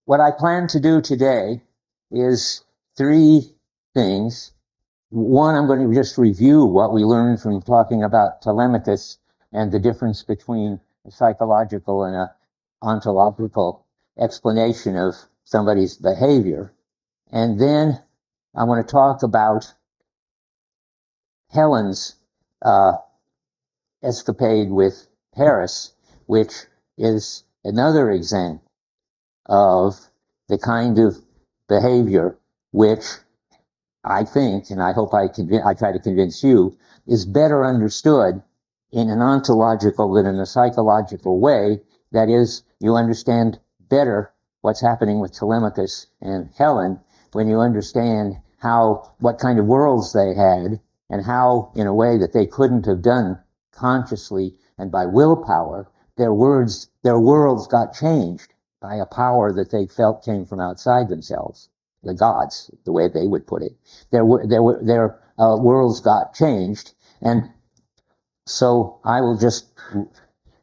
what I plan to do today is three things. One, I'm going to just review what we learned from talking about Telemachus and the difference between a psychological and an ontological explanation of somebody's behavior. And then I want to talk about Helen's escapade with Paris, which is another example of the kind of behavior which I think, and I hope I try to convince you, is better understood in an ontological than in a psychological way. That is, you understand better what's happening with Telemachus and Helen when you understand what kind of worlds they had, and how, in a way that they couldn't have done consciously and by willpower, their worlds got changed by a power that they felt came from outside themselves. The gods, the way they would put it. Their worlds got changed. And so I will just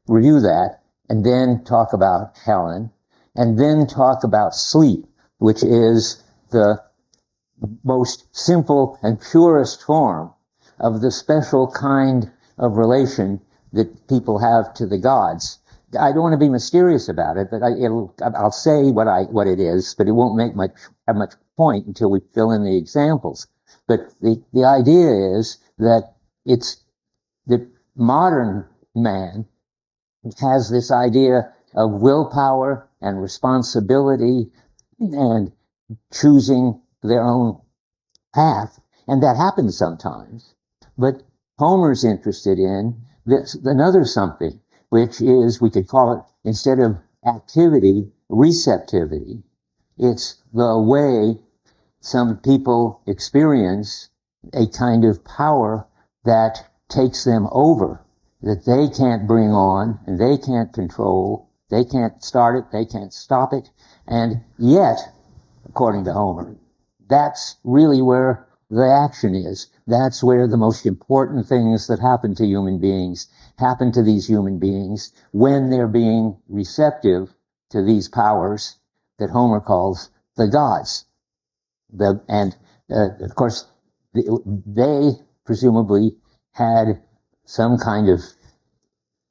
review that and then talk about Helen, and then talk about sleep, which is the most simple and purest form of the special kind of relation that people have to the gods. I don't want to be mysterious about it, but I'll say what it is, but it won't have much point until we fill in the examples. But the idea is that the modern man has this idea of willpower and responsibility and choosing their own path, and that happens sometimes. But Homer's interested in another something, which is, we could call it, instead of activity, receptivity. It's the way some people experience a kind of power that takes them over, that they can't bring on, and they can't control, they can't start it, they can't stop it, and yet, according to Homer, that's really where the action is. That's where the most important things that happen to human beings happen to these human beings when they're being receptive to these powers that Homer calls the gods. Of course, they presumably had some kind of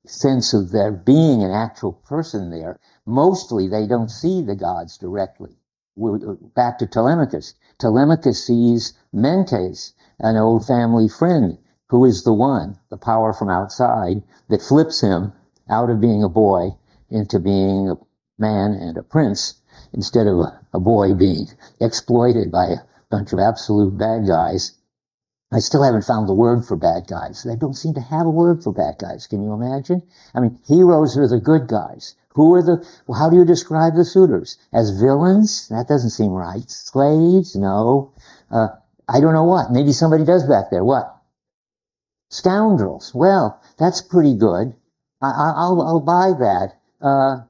sense of there being an actual person there. Mostly they don't see the gods directly. Back to Telemachus. Telemachus sees Mentes, an old family friend, who is the power from outside that flips him out of being a boy into being a man and a prince, instead of a boy being exploited by a bunch of absolute bad guys. I still haven't found the word for bad guys. They don't seem to have a word for bad guys. Can you imagine? I mean, heroes are the good guys. How do you describe the suitors? As villains? That doesn't seem right. Slaves? No. I don't know what. Maybe somebody does back there. What? Scoundrels. Well, that's pretty good. I'll buy that.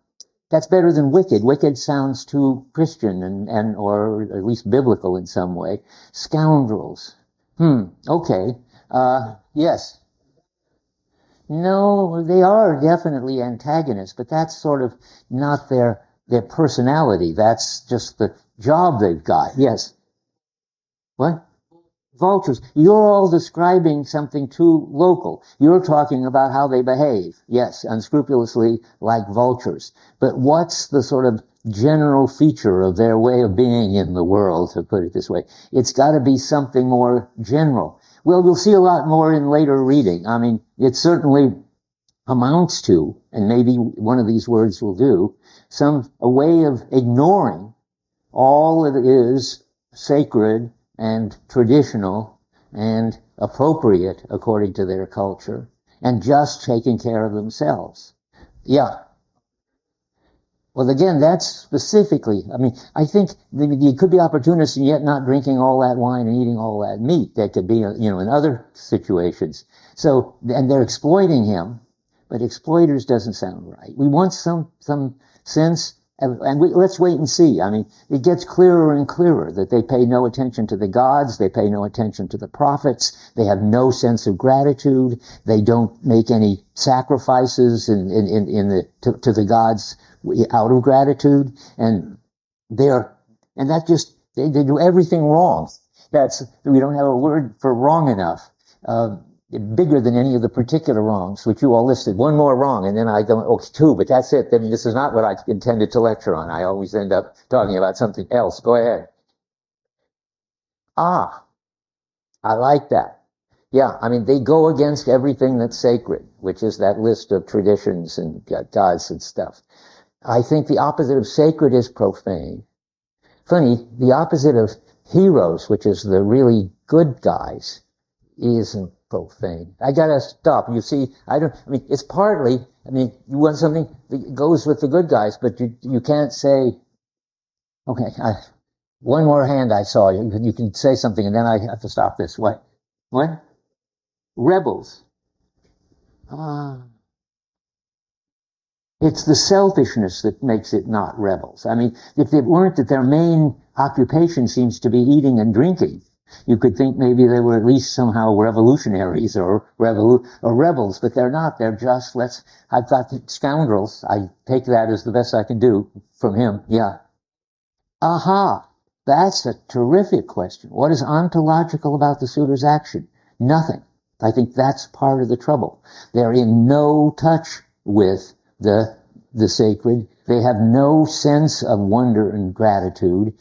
That's better than wicked. Wicked sounds too Christian and or at least biblical in some way. Scoundrels. Okay. Yes. No, they are definitely antagonists, but that's sort of not their personality. That's just the job they've got. Yes. What? Vultures. You're all describing something too local. You're talking about how they behave. Yes, unscrupulously like vultures. But what's the sort of general feature of their way of being in the world, to put it this way? It's got to be something more general. Well, you'll see a lot more in later reading. I mean, it certainly amounts to, and maybe one of these words will do, a way of ignoring all that is sacred and traditional and appropriate according to their culture, and just taking care of themselves. Yeah. Well, again, that's specifically, I mean, I think you could be opportunists and yet not drinking all that wine and eating all that meat. That could be, in other situations. So, and they're exploiting him, but exploiters doesn't sound right. We want some sense, let's wait and see. I mean, it gets clearer and clearer that they pay no attention to the gods, they pay no attention to the prophets, they have no sense of gratitude, they don't make any sacrifices to the gods out of gratitude, and and that just, they do everything wrong. We don't have a word for wrong enough. Bigger than any of the particular wrongs, which you all listed. One more wrong, and then I go, okay, two, but that's it. Then this is not what I intended to lecture on. I always end up talking about something else. Go ahead. Ah, I like that. Yeah, I mean, they go against everything that's sacred, which is that list of traditions and gods and stuff. I think the opposite of sacred is profane. Funny, the opposite of heroes, which is the really good guys, isn't profane. I gotta stop. You see, it's partly, you want something that goes with the good guys, but you can't say, okay, one more hand I saw. You can say something and then I have to stop this. What? Rebels. It's the selfishness that makes it not rebels. I mean, if it weren't that their main occupation seems to be eating and drinking, you could think maybe they were at least somehow revolutionaries or rebels, but they're not. They're just, I've got the scoundrels. I take that as the best I can do from him. Yeah. Aha. That's a terrific question. What is ontological about the suitor's action? Nothing. I think that's part of the trouble. They're in no touch with the sacred. They have no sense of wonder and gratitude.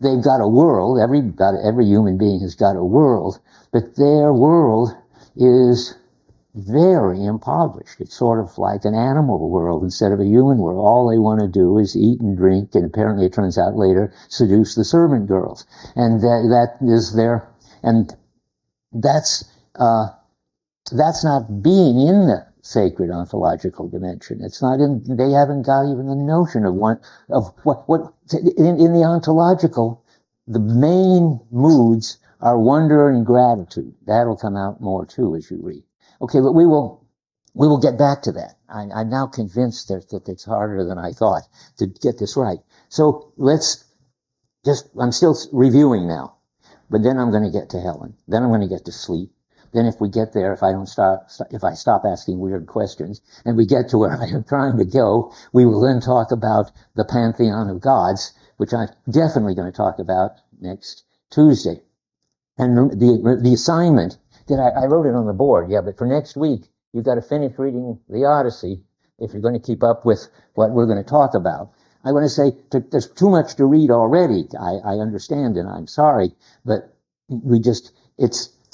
They've got a world. Every human being has got a world, but their world is very impoverished. It's sort of like an animal world instead of a human world. All they want to do is eat and drink, and apparently it turns out later seduce the servant girls, and that is their, and that's not being in the sacred ontological dimension. It's not in. They haven't got even the notion of what in the ontological. The main moods are wonder and gratitude. That'll come out more too as you read. Okay, but we will get back to that. I'm now convinced that it's harder than I thought to get this right. So I'm still reviewing now, but then I'm going to get to Helen. Then I'm going to get to sleep. Then if we get there, if I stop asking weird questions and we get to where I am trying to go, we will then talk about the pantheon of gods, which I'm definitely going to talk about next Tuesday. And the assignment that I wrote it on the board, yeah, but for next week, you've got to finish reading the Odyssey if you're going to keep up with what we're going to talk about. I want to say there's too much to read already. I understand and I'm sorry, but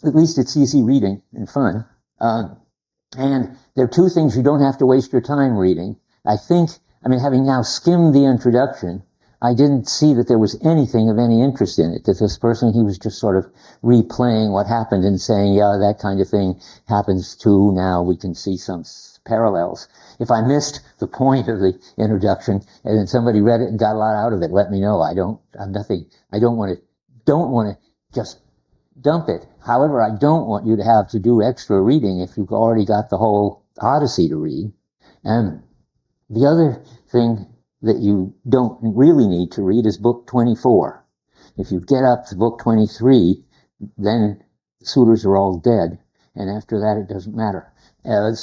at least it's easy reading and fun. And there are two things you don't have to waste your time reading. Having now skimmed the introduction, I didn't see that there was anything of any interest in it. That this person, he was just sort of replaying what happened and saying, yeah, that kind of thing happens too. Now we can see some parallels. If I missed the point of the introduction and then somebody read it and got a lot out of it, let me know. I don't want to just dump it. However, I don't want you to have to do extra reading if you've already got the whole Odyssey to read. And the other thing that you don't really need to read is book 24. If you get up to book 23, then the suitors are all dead, and after that it doesn't matter. But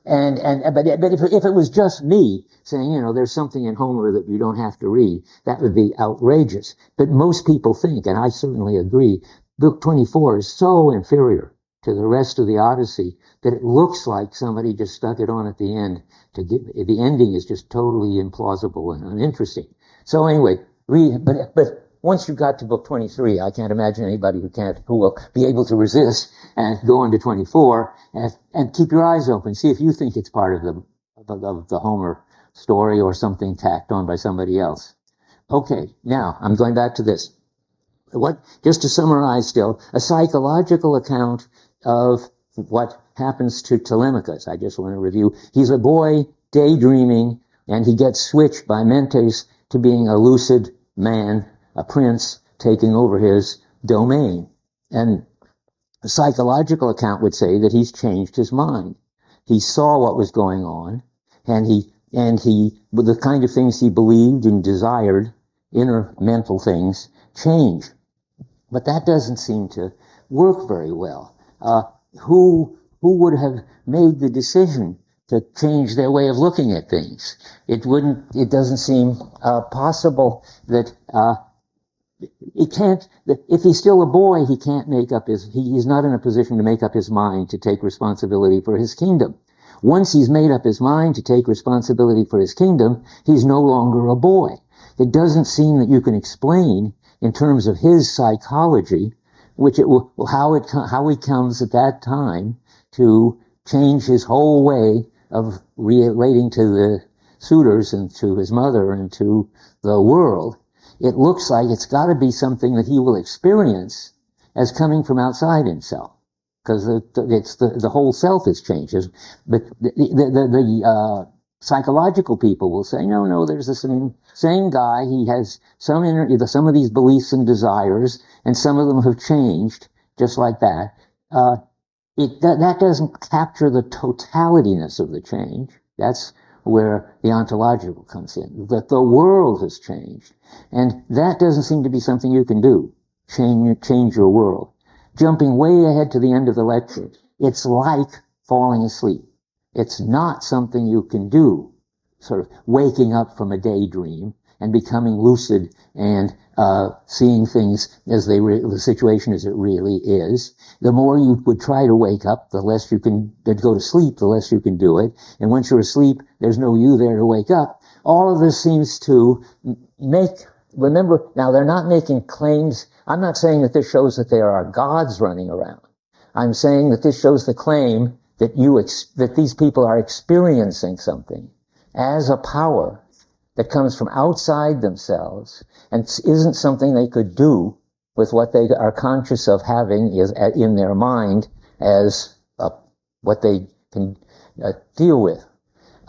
if it was just me saying, there's something in Homer that you don't have to read, that would be outrageous. But most people think, and I certainly agree, book 24 is so inferior to the rest of the Odyssey that it looks like somebody just stuck it on at the end. The ending is just totally implausible and uninteresting. So anyway, but once you got to book 23, I can't imagine anybody who will be able to resist and go on to 24 and keep your eyes open. See if you think it's part of the Homer story or something tacked on by somebody else. Okay, now I'm going back to this. Just to summarize still, a psychological account of what happens to Telemachus. I just want to review. He's a boy daydreaming, and he gets switched by Mentes to being a lucid man, a prince taking over his domain. And a psychological account would say that he's changed his mind. He saw what was going on, and the kind of things he believed and desired, inner mental things, changed. But that doesn't seem to work very well. Who would have made the decision to change their way of looking at things. It doesn't seem possible that if he's still a boy, he can't he's not in a position to make up his mind to take responsibility for his kingdom. Once he's made up his mind to take responsibility for his kingdom, he's no longer a boy. It doesn't seem that you can explain in terms of his psychology, how he comes at that time to change his whole way of relating to the suitors and to his mother and to the world. It looks like it's got to be something that he will experience as coming from outside himself, because the whole self is changed. But the psychological people will say, no, there's the same guy. He has some of these beliefs and desires, and some of them have changed, just like that. That doesn't capture the totalityness of the change. That's where the ontological comes in, that the world has changed. And that doesn't seem to be something you can do, change your world. Jumping way ahead to the end of the lecture, it's like falling asleep. It's not something you can do, sort of waking up from a daydream and becoming lucid and seeing things as the situation as it really is. The more you would try to wake up, the less you can go to sleep, the less you can do it. And once you're asleep, there's no you there to wake up. All of this seems to remember, now they're not making claims. I'm not saying that this shows that there are gods running around. I'm saying that this shows the claim that these people are experiencing something as a power that comes from outside themselves and isn't something they could do with what they are conscious of having in their mind as what they can deal with.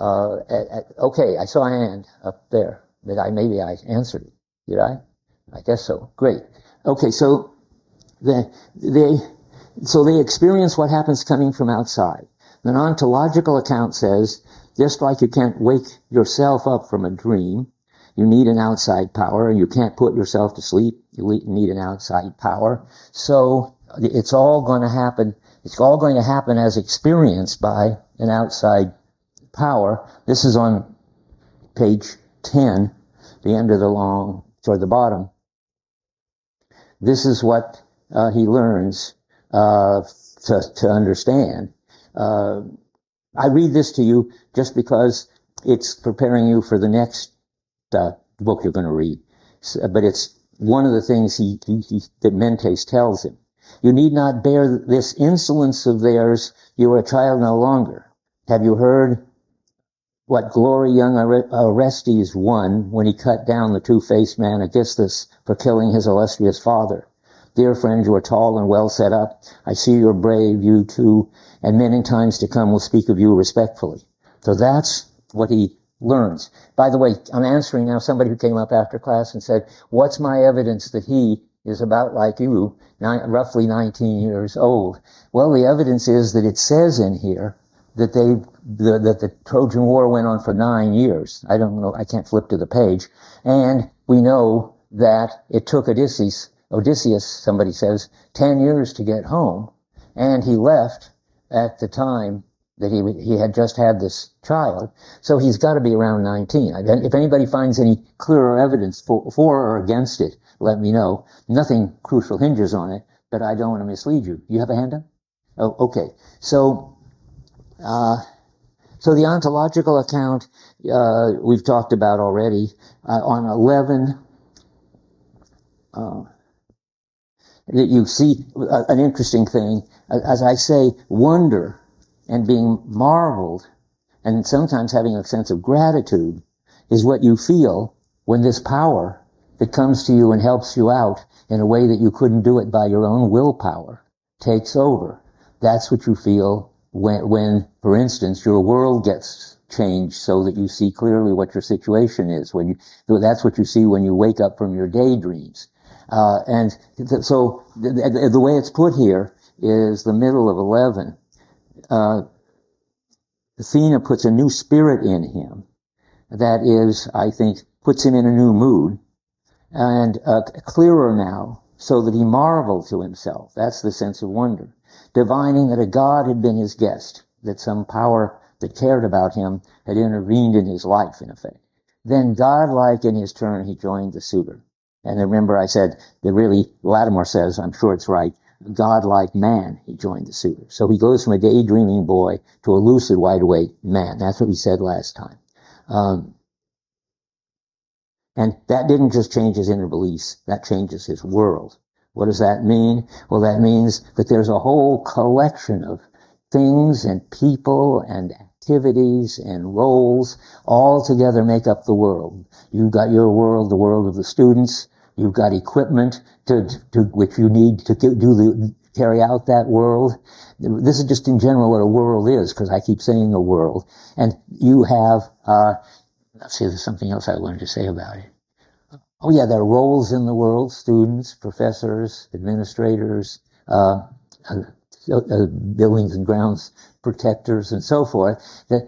Okay, I saw a hand up there that maybe I answered it. Did I? I guess so. Great. Okay, so they experience what happens coming from outside. An ontological account says, just like you can't wake yourself up from a dream, you need an outside power, and you can't put yourself to sleep, you need an outside power. So it's all going to happen. It's all going to happen as experienced by an outside power. This is on page 10, the end of toward the bottom. This is what he learns to understand. I read this to you just because it's preparing you for the next book you're going to read. But it's one of the things that Mentes tells him. You need not bear this insolence of theirs. You are a child no longer. Have you heard what glory young Orestes won when he cut down the two-faced man Aegisthus for killing his illustrious father? Dear friends, you are tall and well set up. I see you're brave, you too, and many times to come will speak of you respectfully. So that's what he learns. By the way, I'm answering now somebody who came up after class and said, what's my evidence that he is about like you, roughly 19 years old? Well, the evidence is that it says in here that that the Trojan War went on for 9 years. I don't know, I can't flip to the page. And we know that it took Odysseus, somebody says, 10 years to get home. And he left at the time that he had just had this child. So he's got to be around 19. If anybody finds any clearer evidence for or against it, let me know. Nothing crucial hinges on it, but I don't want to mislead you. You have a hand up? Oh, okay. So the ontological account we've talked about already. On 11, that you see an interesting thing. As I say, wonder and being marveled and sometimes having a sense of gratitude is what you feel when this power that comes to you and helps you out in a way that you couldn't do it by your own willpower takes over. That's what you feel when, for instance, your world gets changed so that you see clearly what your situation is. That's what you see when you wake up from your daydreams. So the way it's put here is the middle of 11. Athena puts a new spirit in him that is, I think, puts him in a new mood and clearer now so that he marveled to himself. That's the sense of wonder. Divining that a god had been his guest, that some power that cared about him had intervened in his life, in effect. Then, godlike in his turn, he joined the suitor. And remember I said that really, Lattimore says, I'm sure it's right, godlike man, he joined the suitor. So he goes from a daydreaming boy to a lucid, wide-awake man. That's what we said last time. And that didn't just change his inner beliefs, that changes his world. What does that mean? Well, that means that there's a whole collection of things and people and activities and roles all together make up the world. You've got your world, the world of the students. You've got equipment to which you need to carry out that world. This is just in general what a world is, because I keep saying a world. And you have, let's see, there's something else I wanted to say about it. Oh yeah, there are roles in the world: students, professors, administrators, buildings and grounds protectors, and so forth.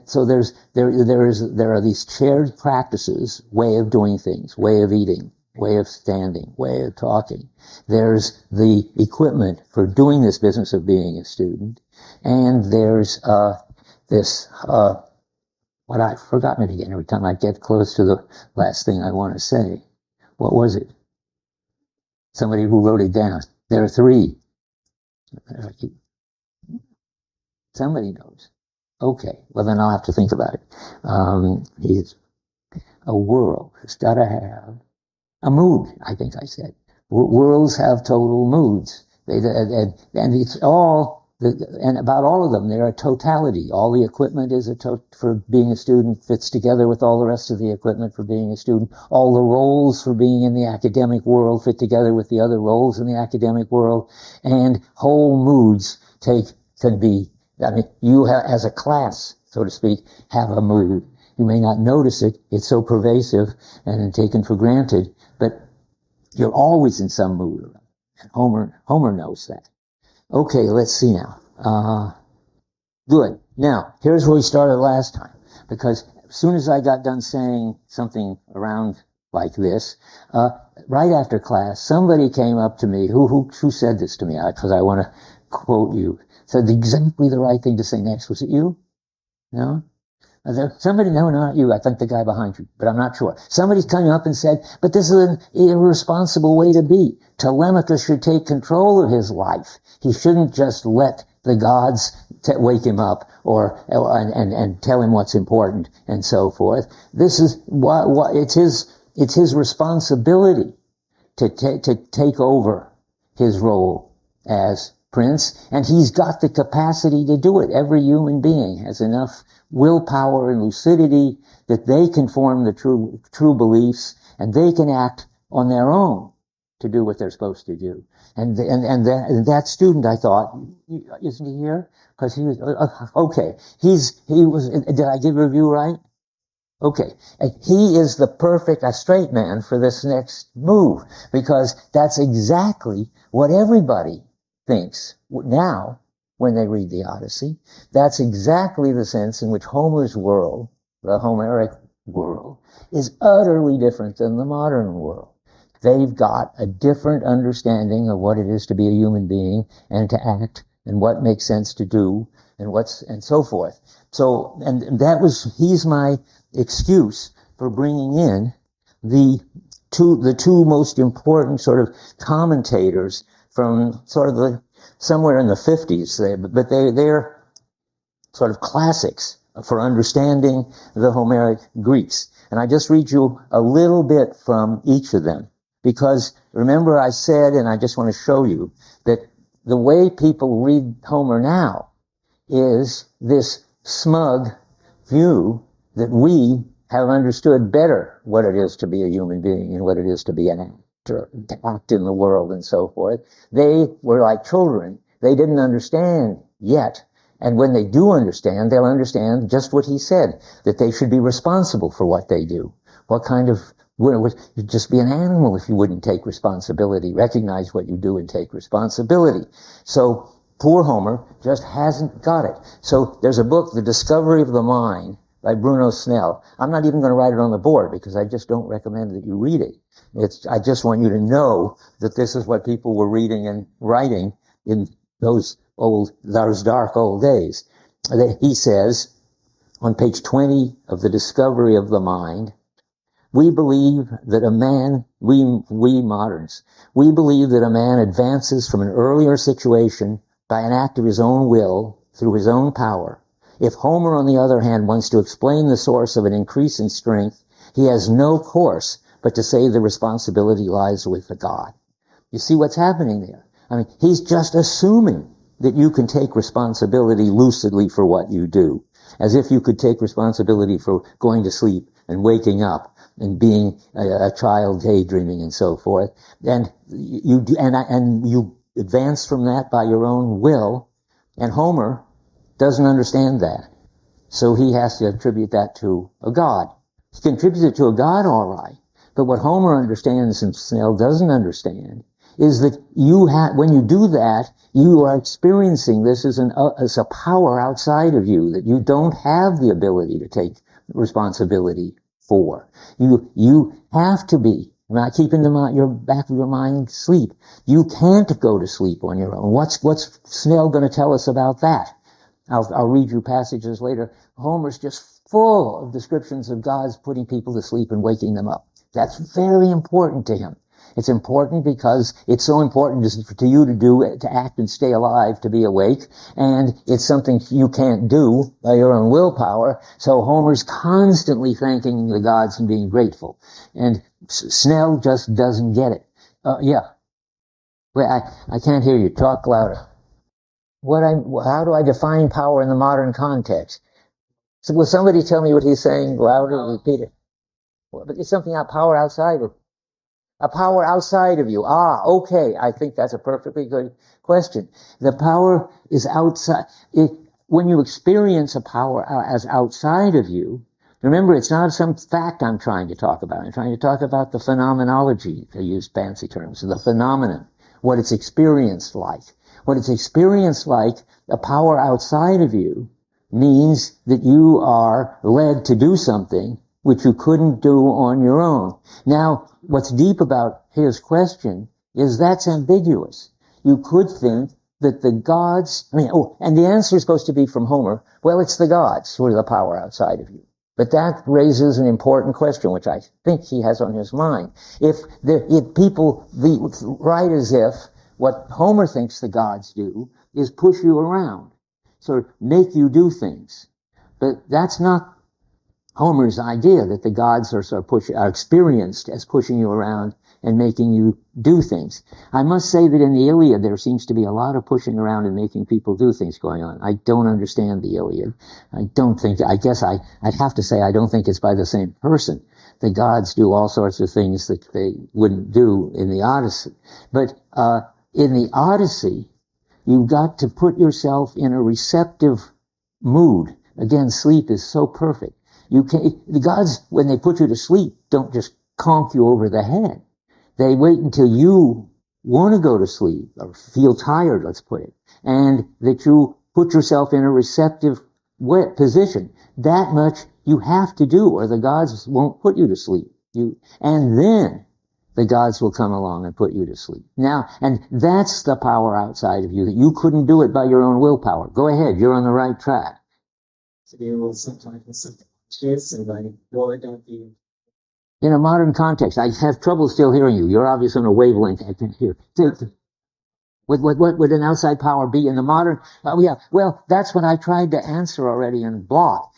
So there are these shared practices, way of doing things, way of eating, way of standing, way of talking. There's the equipment for doing this business of being a student, and there's what I've forgotten it again every time I get close to the last thing I want to say. What was it? Somebody who wrote it down. There are three. Somebody knows. Okay, well then I'll have to think about it. He's a world. It's got to have a mood, I think I said. Worlds have total moods. And it's all, and about all of them, they're a totality. All the equipment is for being a student fits together with all the rest of the equipment for being a student. All the roles for being in the academic world fit together with the other roles in the academic world. And whole moods can be, I mean, you as a class, so to speak, have a mood. You may not notice it. It's so pervasive and taken for granted, but you're always in some mood. And Homer knows that. Okay, let's see now. Good. Now, here's where we started last time, because as soon as I got done saying something around like this, right after class, somebody came up to me. Who said this to me? Because I want to quote you. Said exactly the right thing to say next. Was it you? No? Somebody, no, not you. I think the guy behind you, but I'm not sure. Somebody's coming up and said, but this is an irresponsible way to be. Telemachus should take control of his life. He shouldn't just let the gods wake him up and tell him what's important and so forth. This is it's his responsibility to take over his role as prince, and he's got the capacity to do it. Every human being has enough willpower and lucidity that they can form the true beliefs, and they can act on their own to do what they're supposed to do. And that student, I thought, isn't he here? Because he was okay. He was. Did I give a review right? Okay, he is the perfect straight man for this next move, because that's exactly what everybody thinks now when they read the Odyssey. That's exactly the sense in which Homer's world, the Homeric world, is utterly different than the modern world. They've got a different understanding of what it is to be a human being and to act and what makes sense to do and so forth. So, and he's my excuse for bringing in the two most important sort of commentators from sort of somewhere in the 50s, but they're sort of classics for understanding the Homeric Greeks. And I just read you a little bit from each of them, because remember I said, and I just want to show you, that the way people read Homer now is this smug view that we have understood better what it is to be a human being and what it is to be an actor, to act in the world and so forth. They were like children. They didn't understand yet. And when they do understand, they'll understand just what he said, that they should be responsible for what they do. What kind of, you'd just be an animal if you wouldn't take responsibility, recognize what you do and take responsibility. So poor Homer just hasn't got it. So there's a book, The Discovery of the Mind, by Bruno Snell. I'm not even going to write it on the board because I just don't recommend that you read it. I just want you to know that this is what people were reading and writing in those dark old days. He says, on page 20 of The Discovery of the Mind, we believe that a man, we moderns, we believe that a man advances from an earlier situation by an act of his own will through his own power. If Homer, on the other hand, wants to explain the source of an increase in strength, he has no course but to say the responsibility lies with the god. You see what's happening there? I mean, he's just assuming that you can take responsibility lucidly for what you do, as if you could take responsibility for going to sleep and waking up and being a child daydreaming and so forth. And you advance from that by your own will, and Homer doesn't understand that. So he has to attribute that to a god. He contributes it to a god, all right. But what Homer understands and Snell doesn't understand is that when you do that, you are experiencing this as a power outside of you that you don't have the ability to take responsibility for. You have to be. I keep in your back of your mind sleep. You can't go to sleep on your own. What's Snell going to tell us about that? I'll read you passages later. Homer's just full of descriptions of gods putting people to sleep and waking them up. That's very important to him. It's important because it's so important to you to act and stay alive, to be awake, and it's something you can't do by your own willpower. So Homer's constantly thanking the gods and being grateful. And Snell just doesn't get it. Yeah. Wait, I can't hear you. Talk louder. How do I define power in the modern context? So will somebody tell me what he's saying louder? Repeat it. Well, but it's something power outside of a power outside of you. Okay. I think that's a perfectly good question. The power is outside. When you experience a power as outside of you, remember, it's not some fact I'm trying to talk about. I'm trying to talk about the phenomenology, to use fancy terms, the phenomenon, what it's experienced like. What it's experienced like, a power outside of you, means that you are led to do something which you couldn't do on your own. Now, what's deep about his question is that's ambiguous. You could think that the gods, and the answer is supposed to be from Homer, well, it's the gods who are the power outside of you. But that raises an important question, which I think he has on his mind. If people write as if what Homer thinks the gods do is push you around, sort of make you do things. But that's not Homer's idea, that the gods are experienced as pushing you around and making you do things. I must say that in the Iliad, there seems to be a lot of pushing around and making people do things going on. I don't understand the Iliad. I'd have to say I don't think it's by the same person. The gods do all sorts of things that they wouldn't do in the Odyssey. But in the Odyssey, you've got to put yourself in a receptive mood. Again, sleep is so perfect. The gods, when they put you to sleep, don't just conk you over the head. They wait until you want to go to sleep or feel tired, let's put it, and that you put yourself in a receptive position. That much you have to do, or the gods won't put you to sleep. And then the gods will come along and put you to sleep. Now, and that's the power outside of you, that you couldn't do it by your own willpower. Go ahead, you're on the right track. In a modern context, I have trouble still hearing you. You're obviously on a wavelength I can hear. What would an outside power be in the modern? Well, that's what I tried to answer already in Block.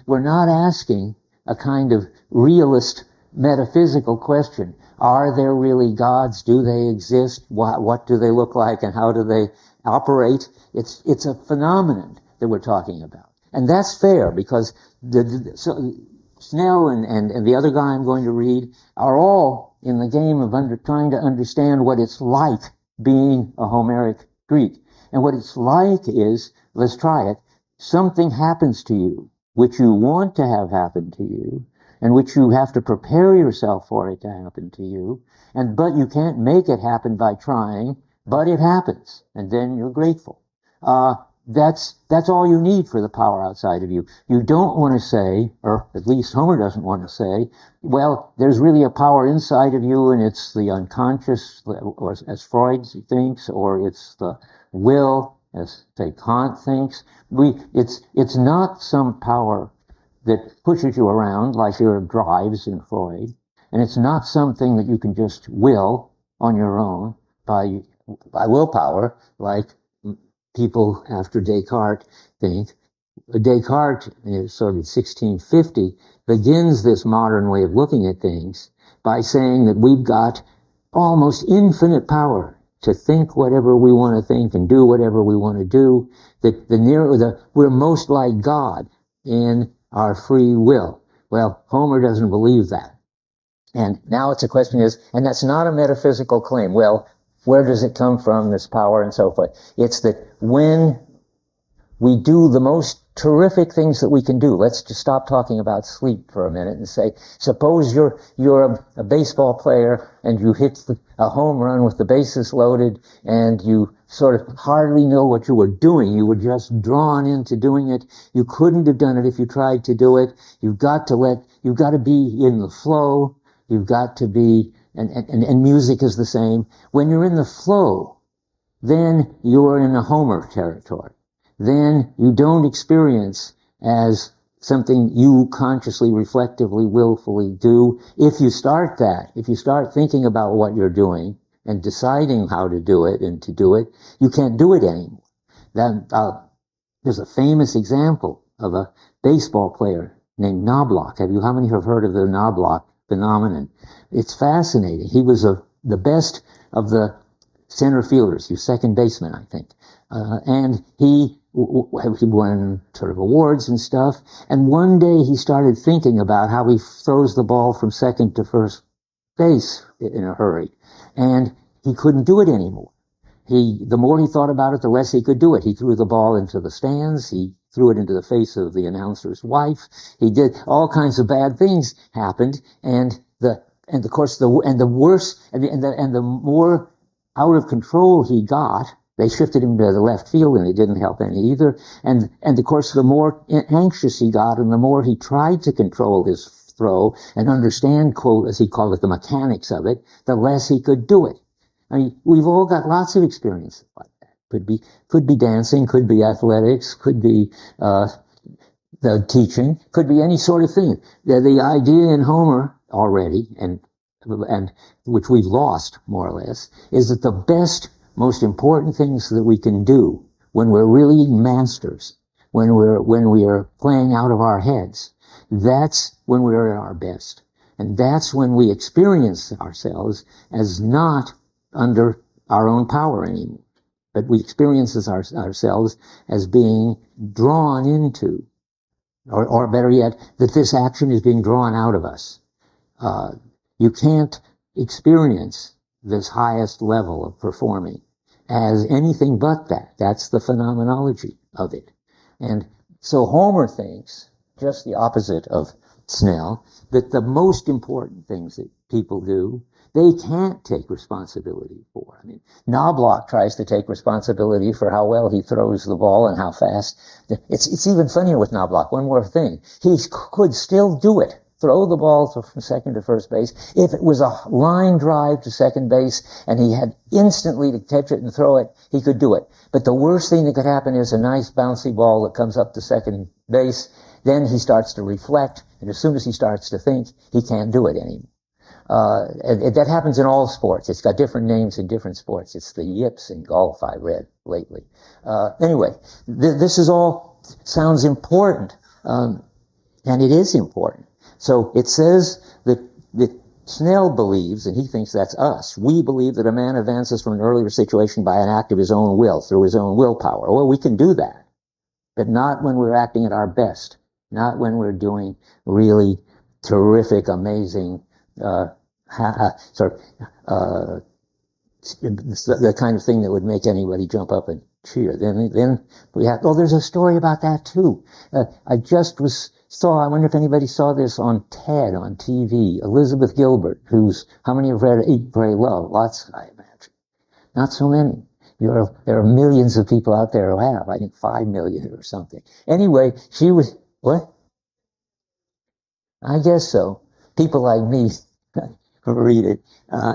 We're not asking a kind of realist metaphysical question. Are there really gods? Do they exist? What do they look like, and how do they operate? It's a phenomenon that we're talking about. And that's fair, because Snell and the other guy I'm going to read are all in the game of trying to understand what it's like being a Homeric Greek. And what it's like is, let's try it, something happens to you which you want to have happen to you, and which you have to prepare yourself for it to happen to you, but you can't make it happen by trying, but it happens, and then you're grateful. That's all you need for the power outside of you. You don't want to say, or at least Homer doesn't want to say, well, there's really a power inside of you, and it's the unconscious, or as Freud thinks, or it's the will, as say Kant thinks. It's not some power that pushes you around like your drives in Freud. And it's not something that you can just will on your own by willpower, like people after Descartes think. Descartes, sort of 1650, begins this modern way of looking at things by saying that we've got almost infinite power to think whatever we want to think and do whatever we want to do. That we're most like God in our free will. Well, Homer doesn't believe that. And now it's a question is, and that's not a metaphysical claim. Well, where does it come from, this power and so forth? It's that when we do the most terrific things that we can do. Let's just stop talking about sleep for a minute and say, suppose you're a baseball player and you hit a home run with the bases loaded and you sort of hardly know what you were doing. You were just drawn into doing it. You couldn't have done it if you tried to do it. You've got to be in the flow. You've got to be, and music is the same. When you're in the flow, then you're in a Homer territory. Then you don't experience as something you consciously, reflectively, willfully do. If you start thinking about what you're doing and deciding how to do it and to do it, you can't do it anymore. There's a famous example of a baseball player named Knobloch. How many have heard of the Knobloch phenomenon? It's fascinating. He was the best of the center fielders, he was second baseman, I think. And he won sort of awards and stuff. And one day he started thinking about how he throws the ball from second to first base in a hurry. And he couldn't do it anymore. The more he thought about it, the less he could do it. He threw the ball into the stands. He threw it into the face of the announcer's wife. He did all kinds of bad things happened. And the more out of control he got, they shifted him to the left field, and it didn't help any either. And of course, the more anxious he got, and the more he tried to control his throw and understand, quote, as he called it, the mechanics of it, the less he could do it. I mean, we've all got lots of experiences like that. Could be dancing, could be athletics, could be the teaching, could be any sort of thing. The idea in Homer already, and which we've lost more or less, is that the best, most important things that we can do when we're really masters, when we are playing out of our heads, that's when we're at our best. And that's when we experience ourselves as not under our own power anymore, but we experience ourselves as being drawn into, or better yet, that this action is being drawn out of us. You can't experience this highest level of performing as anything but that. That's the phenomenology of it. And so Homer thinks, just the opposite of Snell, that the most important things that people do, they can't take responsibility for. I mean, Knobloch tries to take responsibility for how well he throws the ball and how fast. It's even funnier with Knobloch. One more thing. He could still do it. Throw the ball from second to first base. If it was a line drive to second base and he had instantly to catch it and throw it, he could do it. But the worst thing that could happen is a nice bouncy ball that comes up to second base. Then he starts to reflect, and as soon as he starts to think, he can't do it anymore. That happens in all sports. It's got different names in different sports. It's the yips in golf, I read lately. Anyway, this is all sounds important, and it is important. So it says that Snell believes, and he thinks that's us, we believe that a man advances from an earlier situation by an act of his own will, through his own willpower. Well, we can do that, but not when we're acting at our best, not when we're doing really terrific, amazing, the kind of thing that would make anybody jump up and cheer. Then we have, there's a story about that too. I wonder if anybody saw this on TED, on TV. Elizabeth Gilbert, how many have read Eat, Pray, Love? Lots, I imagine. Not so many. There are millions of people out there who have, I think 5 million or something. Anyway, she was, what? I guess so. People like me read it.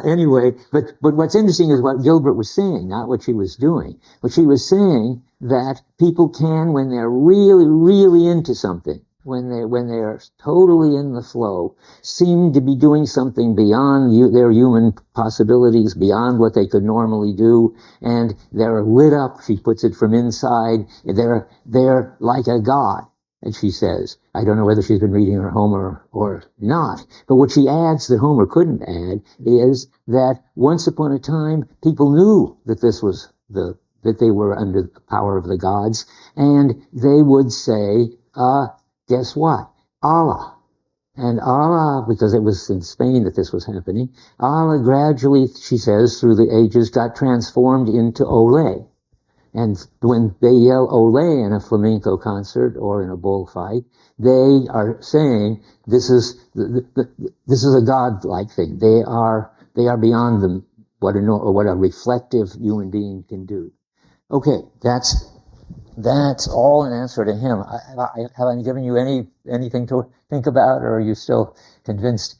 Anyway, but what's interesting is what Gilbert was saying, not what she was doing. But she was saying that people can, when they're really, really into something, when they're totally in the flow, seem to be doing something beyond their human possibilities, beyond what they could normally do, and they're lit up. She puts it from inside. They're like a god, and she says. I don't know whether she's been reading her Homer or not, but what she adds that Homer couldn't add is that once upon a time people knew that this was that they were under the power of the gods, and they would say, guess what? Allah. And Allah, because it was in Spain that this was happening, Allah gradually, she says, through the ages got transformed into Ole. And when they yell Ole in a flamenco concert or in a bullfight, they are saying this is a godlike thing. They are beyond them what a reflective human being can do. Okay, that's all an answer to him. Have I given you anything to think about, or are you still convinced?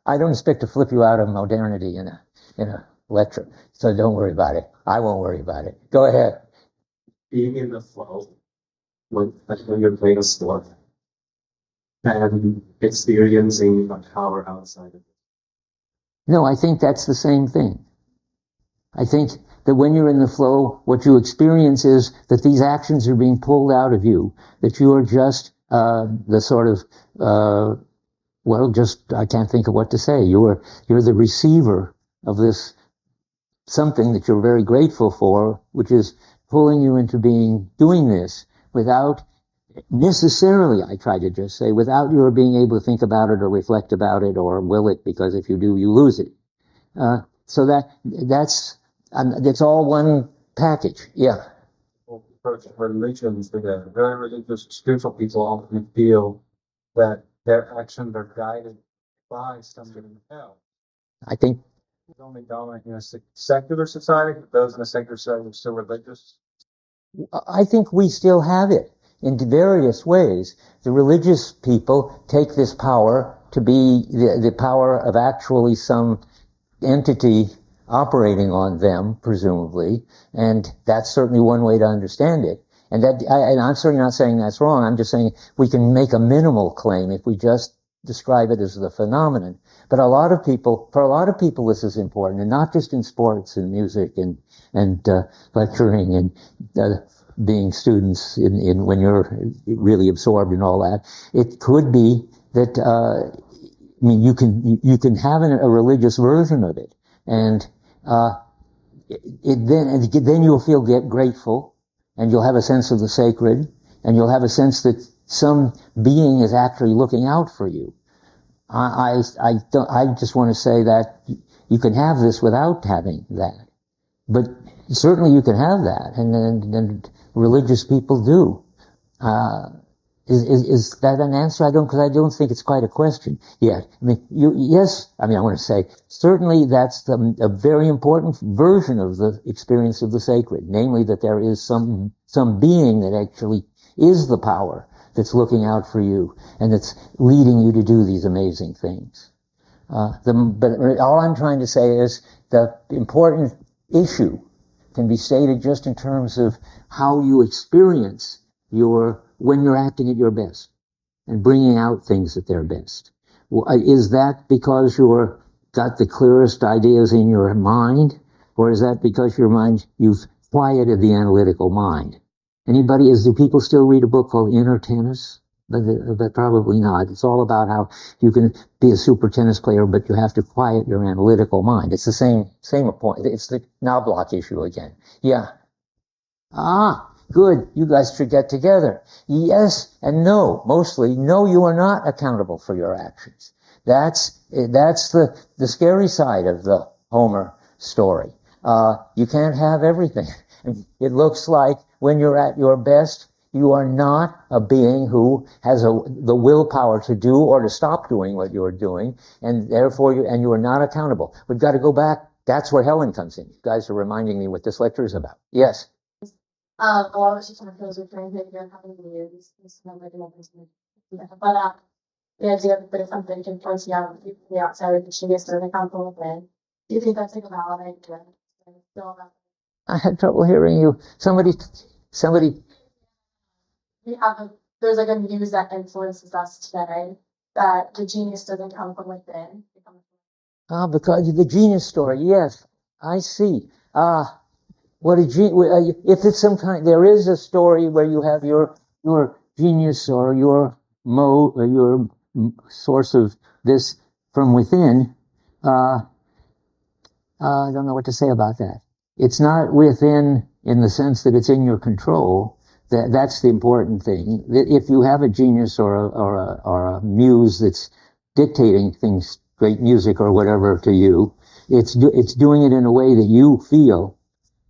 I don't expect to flip you out of modernity in a lecture, so don't worry about it. I won't worry about it. Go ahead. Being in the flow when you're playing a sport and experiencing the power outside of it. No, I think that's the same thing. I think that when you're in the flow, what you experience is that these actions are being pulled out of you, that you are just the sort of, I can't think of what to say. You're the receiver of this something that you're very grateful for, which is pulling you into doing this without necessarily, I try to just say, without your being able to think about it or reflect about it or will it, because if you do, you lose it. So it's all one package. Yeah. Well, religions, the very religious, spiritual people often feel that their actions are guided by something in hell. I think It's only dominant in a secular society, but those in a secular society are still religious. I think we still have it in various ways. The religious people take this power to be the power of actually some entity operating on them, presumably, and that's certainly one way to understand it. And I'm certainly not saying that's wrong. I'm just saying we can make a minimal claim if we just describe it as the phenomenon. But for a lot of people, this is important, and not just in sports and music and lecturing and being students in when you're really absorbed in all that. It could be that you can have a religious version of it, and then you'll feel grateful, and you'll have a sense of the sacred, and you'll have a sense that some being is actually looking out for you. I just want to say that you can have this without having that, but certainly you can have that, and religious people do. Is that an answer? Because I don't think it's quite a question yet. I mean, yes. I mean, I want to say certainly that's a very important version of the experience of the sacred, namely that there is some being that actually is the power that's looking out for you and that's leading you to do these amazing things. But all I'm trying to say is the important issue can be stated just in terms of how you experience when you're acting at your best and bringing out things at their best. Is that because you've got the clearest ideas in your mind, or is that because you've quieted the analytical mind? Do people still read a book called Inner Tennis? But probably not. It's all about how you can be a super tennis player, but you have to quiet your analytical mind. It's the same point. It's the Knobloch issue again. Yeah. Good. You guys should get together. Yes and no. Mostly, no, you are not accountable for your actions. That's the scary side of the Homer story. You can't have everything. It looks like when you're at your best, you are not a being who has the willpower to do or to stop doing what you're doing, and therefore you are not accountable. We've got to go back. That's where Helen comes in. You guys are reminding me what this lecture is about. Yes. A lot of just those referring to your having years, but the idea that there's something can force you out of the outside that she gets to the council with. Do you think that's like a valid idea? I had trouble hearing you. Somebody. We have there's like a muse that influences us today, that the genius doesn't come from within. It comes Ah, because the genius story, yes, I see. Ah, what a if it's some kind, there is a story where you have your genius or your source of this from within. Uh, I don't know what to say about that. It's not within in the sense that it's in your control. That's the important thing. If you have a genius or a muse that's dictating things, great music or whatever to you, it's doing it in a way that you feel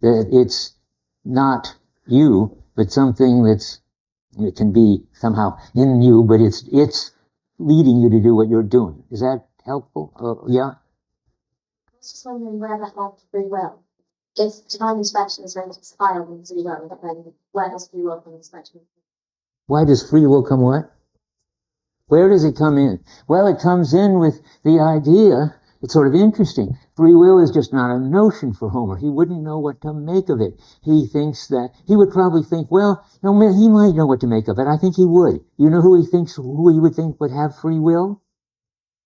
that it's not you, but something it can be somehow in you, but it's leading you to do what you're doing. Is that helpful? Yeah. I was just wondering where that left free will. If divine inspection is going to expire in free will, then where does free will come inspection? Why does free will come what? Where does it come in? Well, it comes in with the idea. It's sort of interesting. Free will is just not a notion for Homer. He wouldn't know what to make of it. He thinks that, he would probably think, well, no, he might know what to make of it. I think he would. You know who he would think would have free will?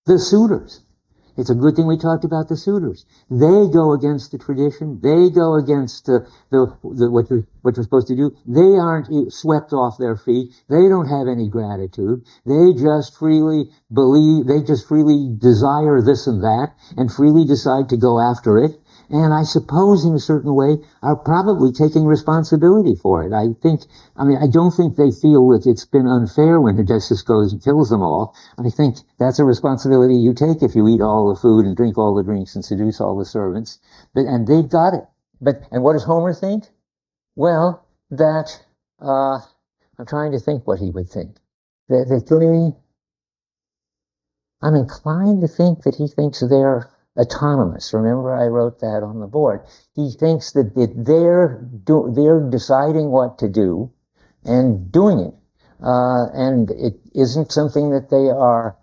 The suitors. It's a good thing we talked about the suitors. They go against the tradition. They go against what you're supposed to do. They aren't swept off their feet. They don't have any gratitude. They just freely believe. They just freely desire this and that, and freely decide to go after it. And I suppose in a certain way are probably taking responsibility for it. I don't think they feel that it's been unfair when Odysseus goes and kills them all. I think that's a responsibility you take if you eat all the food and drink all the drinks and seduce all the servants. And they've got it. And what does Homer think? Well, I'm trying to think what he would think. I'm inclined to think that he thinks they're autonomous. Remember, I wrote that on the board. He thinks that they're deciding what to do and doing it. And it isn't something that they are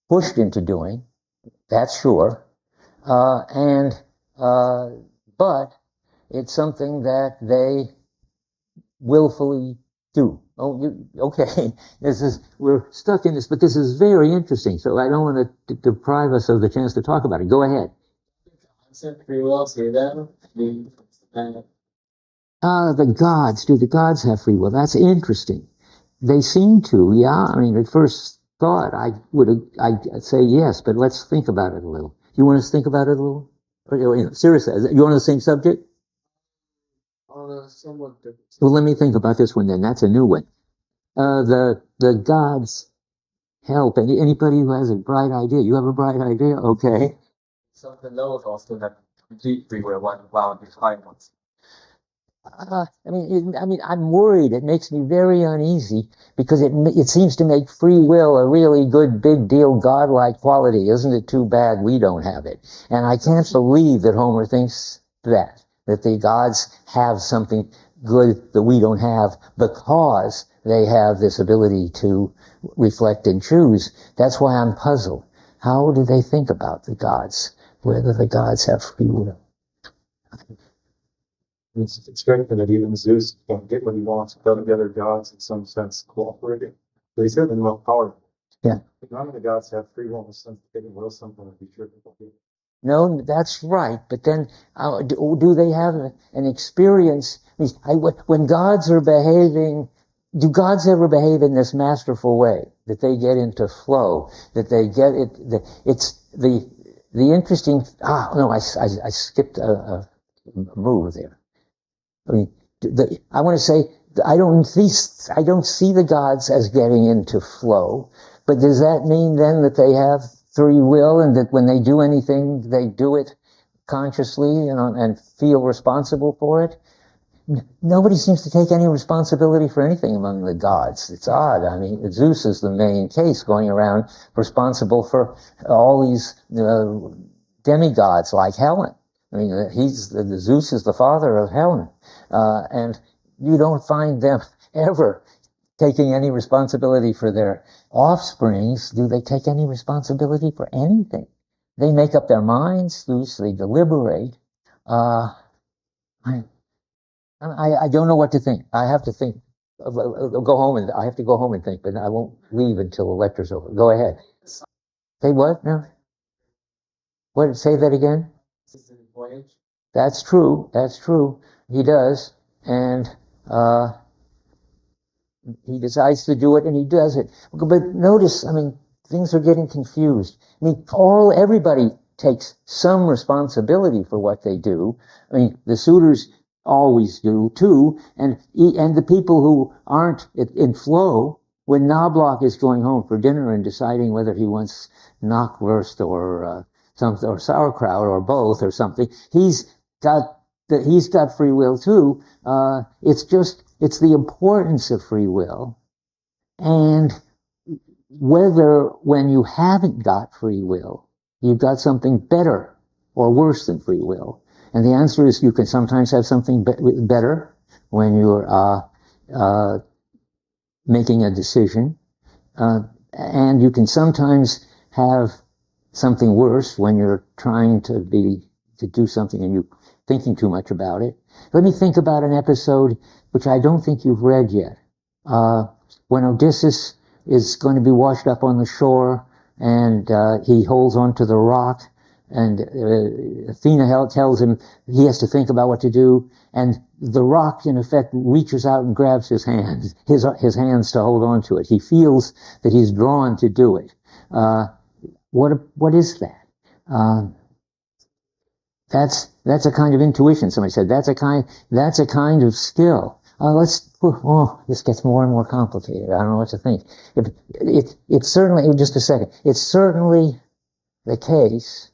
pushed into doing. That's sure. But it's something that they willfully do. Okay. We're stuck in this, but this is very interesting. So I don't want to deprive us of the chance to talk about it. Go ahead. Free will, see that? The gods. Do the gods have free will? That's interesting. They seem to, yeah. I mean, at first thought, I'd say yes, but let's think about it a little. You want us to think about it a little? Seriously, you want the same subject? Somewhat different. Well, let me think about this one then. That's a new one. The gods help. Anybody who has a bright idea. You have a bright idea? Okay. Something those also have complete free will, while the high ones. I'm worried. It makes me very uneasy because it seems to make free will a really good, big deal, godlike quality. Isn't it too bad we don't have it? And I can't believe that Homer thinks that the gods have something good that we don't have because they have this ability to reflect and choose. That's why I'm puzzled. How do they think about the gods? Whether the gods have free will? It's great that even Zeus can't get what he wants without the other gods in some sense cooperating. But he's certainly more powerful. Yeah. None of the gods have free will in the sense that they can will something and be sure people do. No, that's right. But then, do they have an experience? When gods are behaving, do gods ever behave in this masterful way that they get into flow? That they get it? It's the interesting. I skipped a move there. I mean, I want to say I don't see the gods as getting into flow. But does that mean then that they have free will and that when they do anything, they do it consciously and feel responsible for it? Nobody seems to take any responsibility for anything among the gods. It's odd. I mean, Zeus is the main case going around responsible for all these demigods like Helen. I mean, Zeus is the father of Helen. And you don't find them ever taking any responsibility for their offsprings. Do they take any responsibility for anything? They make up their minds, they deliberate. I don't know what to think. I have to think Go home and I have to go home and think, but I won't leave until the lecture's over. Go ahead. Say what now? What? Say that again. That's true. That's true. He does, and he decides to do it, and he does it. But notice, I mean, things are getting confused. I mean, everybody takes some responsibility for what they do. I mean, the suitors always do too, and the people who aren't in flow, when Knobloch is going home for dinner and deciding whether he wants knockwurst or something or sauerkraut or both or something, he's got free will too. It's the importance of free will, and whether when you haven't got free will, you've got something better or worse than free will. And the answer is you can sometimes have something better when you're making a decision, and you can sometimes have something worse when you're trying to do something and you're thinking too much about it. Let me think about an episode which I don't think you've read yet. When Odysseus is going to be washed up on the shore, and he holds onto the rock, and Athena tells him he has to think about what to do, and the rock in effect reaches out and grabs his hands to hold on to it. He feels that he's drawn to do it. What is that? That's a kind of intuition. Somebody said that's a kind of skill. This gets more and more complicated. I don't know what to think. It's certainly, just a second, it's certainly the case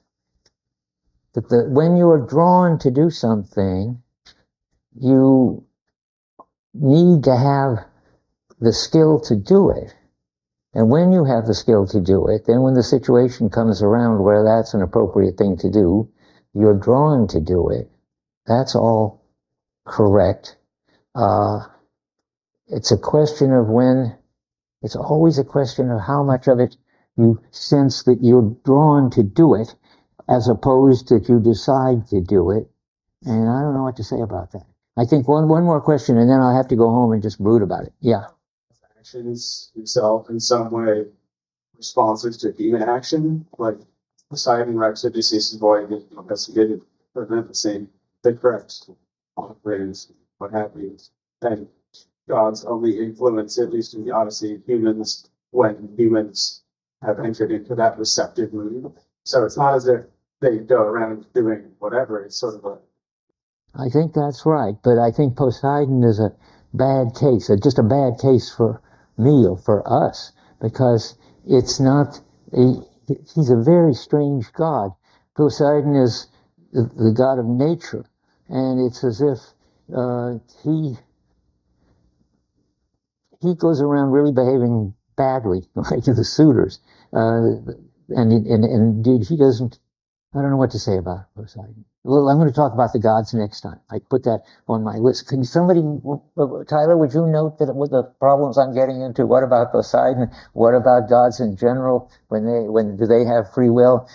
that when you are drawn to do something, you need to have the skill to do it. And when you have the skill to do it, then when the situation comes around where that's an appropriate thing to do, you're drawn to do it. That's all correct. It's a question of it's always a question of how much of it you sense that you're drawn to do it, as opposed to you decide to do it. And I don't know what to say about that. I think one more question, and then I'll have to go home and just brood about it. Yeah. Actions yourself in some way responsive to human action, like Poseidon Rex Odysseus' void because he didn't prevent the correct operations, what have you. And God's only influence, at least in the Odyssey, humans when humans have entered into that receptive mood. So it's not as if they go around doing whatever. It's sort of I think that's right, but I think Poseidon is a bad case, just a bad case for me or for us, because it's not he's a very strange god. Poseidon is the god of nature, and it's as if he goes around really behaving badly, like to the suitors, and indeed he doesn't. I don't know what to say about Poseidon. Well, I'm going to talk about the gods next time. I put that on my list. Can somebody, Tyler, would you note that with the problems I'm getting into? What about Poseidon? What about gods in general? When do they have free will?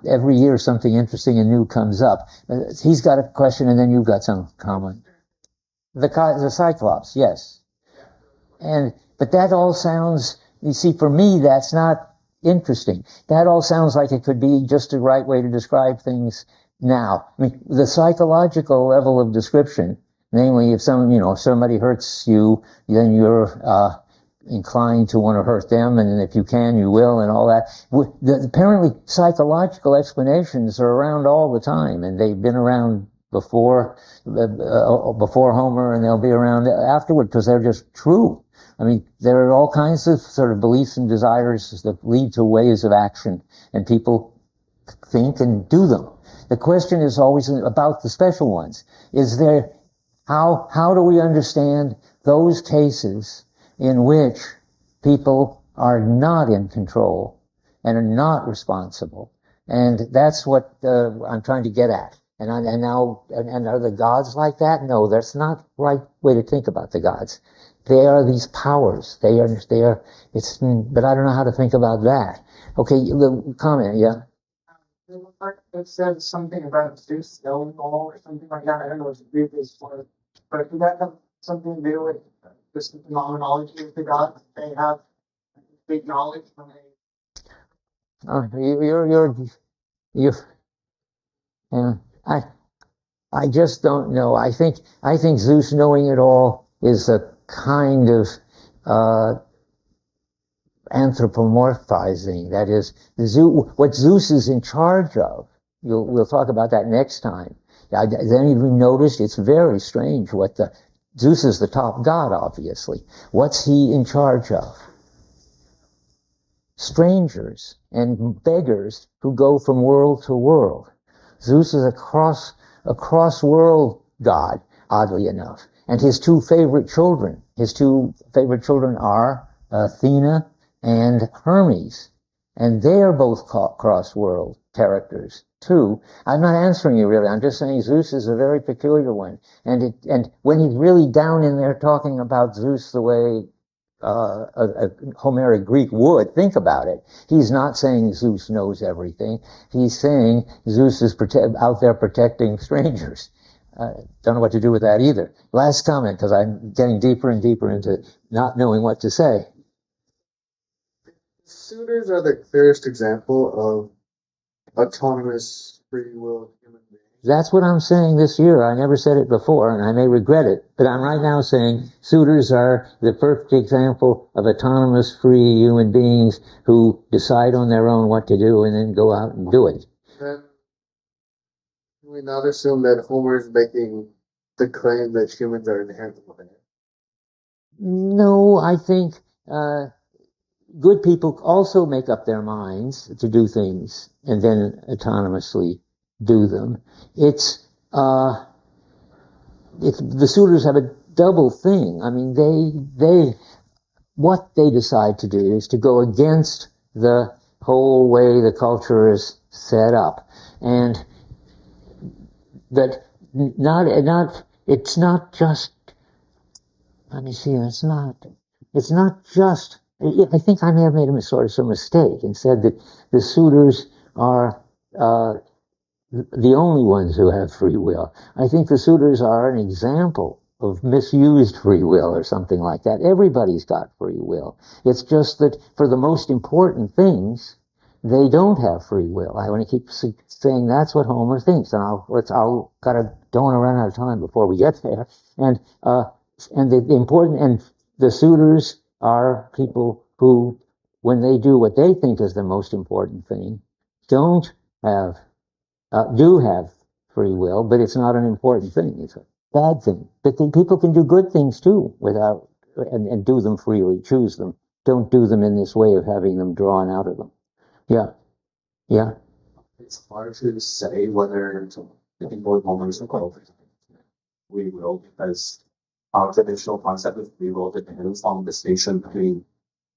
Every year something interesting and new comes up. He's got a question, and then you've got some comment. The Cyclops, yes. But that all sounds, you see, for me, that's not interesting. That all sounds like it could be just the right way to describe things now. I mean, the psychological level of description, namely, if somebody hurts you, then you're inclined to want to hurt them, and if you can, you will, and all that. Apparently, psychological explanations are around all the time, and they've been around before Homer, and they'll be around afterward because they're just true. I mean, there are all kinds of sort of beliefs and desires that lead to ways of action, and people think and do them. The question is always about the special ones. How do we understand those cases in which people are not in control and are not responsible? And that's what I'm trying to get at. And are the gods like that? No, that's not the right way to think about the gods. They are these powers. But I don't know how to think about that. Okay, the comment, yeah? It said something about Zeus stone ball or something like that. I don't know what the previous was, but did that have something to do with this phenomenology of the gods. They have big knowledge when they. You're, yeah, I just don't know. I think Zeus knowing it all is a kind of anthropomorphizing. That is, what Zeus is in charge of. We'll talk about that next time. Has anyone noticed? It's very strange Zeus is the top god, obviously. What's he in charge of? Strangers and beggars who go from world to world. Zeus is a cross-world god, oddly enough. And his two favorite children are Athena and Hermes. And they are both cross-world characters, too. I'm not answering you, really. I'm just saying Zeus is a very peculiar one. And when he's really down in there talking about Zeus the way a Homeric Greek would, think about it. He's not saying Zeus knows everything. He's saying Zeus is out there protecting strangers. Don't know what to do with that either. Last comment, because I'm getting deeper and deeper into not knowing what to say. Suitors are the clearest example of autonomous free will human beings. That's what I'm saying this year. I never said it before, and I may regret it, but I'm right now saying suitors are the perfect example of autonomous free human beings who decide on their own what to do and then go out and do it. Then we not assume that Homer is making the claim that humans are inherently bad. No, I think good people also make up their minds to do things and then autonomously do them. The suitors have a double thing. I mean, what they decide to do is to go against the whole way the culture is set up, and that it's not just. Let me see. It's not just. I think I may have made a mistake and said that the suitors are the only ones who have free will. I think the suitors are an example of misused free will or something like that. Everybody's got free will. It's just that for the most important things, they don't have free will. I want to keep saying that's what Homer thinks, and don't want to run out of time before we get there. And the suitors are people who, when they do what they think is the most important thing, do have free will, but it's not an important thing. It's a bad thing. But people can do good things too and do them freely, choose them. Don't do them in this way of having them drawn out of them. Yeah. It's hard to say whether the people with Homer's free will, because our traditional concept of free will depends on the distinction between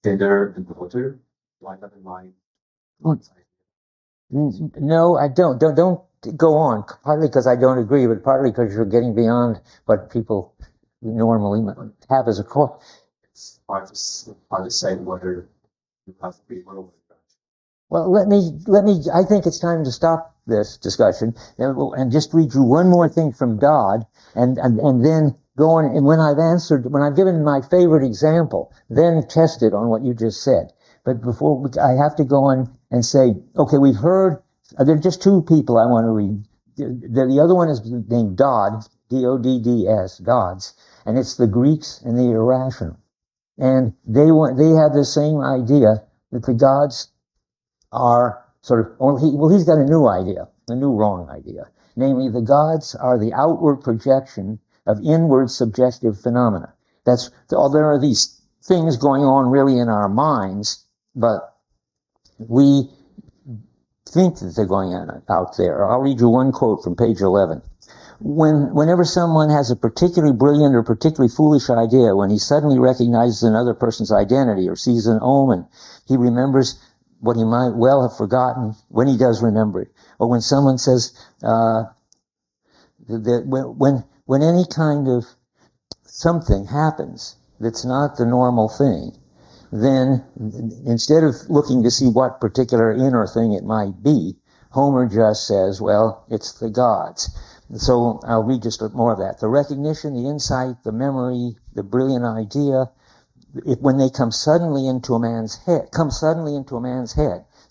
inner and outer. Do I have in mind? No, I don't. Don't go on. Partly because I don't agree, but partly because you're getting beyond what people normally have as a core. It's hard to say whether you have free will. Well, let me. I think it's time to stop this discussion and just read you one more thing from Dodd, and then go on. And when I've given my favorite example, then test it on what you just said. But before I have to go on and say, okay, we've heard. There are just two people I want to read. The other one is named Dodd, D-O-D-D-S, Dodds, and it's the Greeks and the irrational. And they have the same idea that the gods are he's got a new idea, a new wrong idea. Namely, the gods are the outward projection of inward subjective phenomena. There are these things going on really in our minds, but we think that they're going on out there. I'll read you one quote from page 11. Whenever someone has a particularly brilliant or particularly foolish idea, when he suddenly recognizes another person's identity or sees an omen, he remembers what he might well have forgotten when he does remember it. Or when someone says, when any kind of something happens that's not the normal thing, then instead of looking to see what particular inner thing it might be, Homer just says, well, it's the gods. So I'll read just more of that. The recognition, the insight, the memory, the brilliant idea, when they come suddenly into a man's head,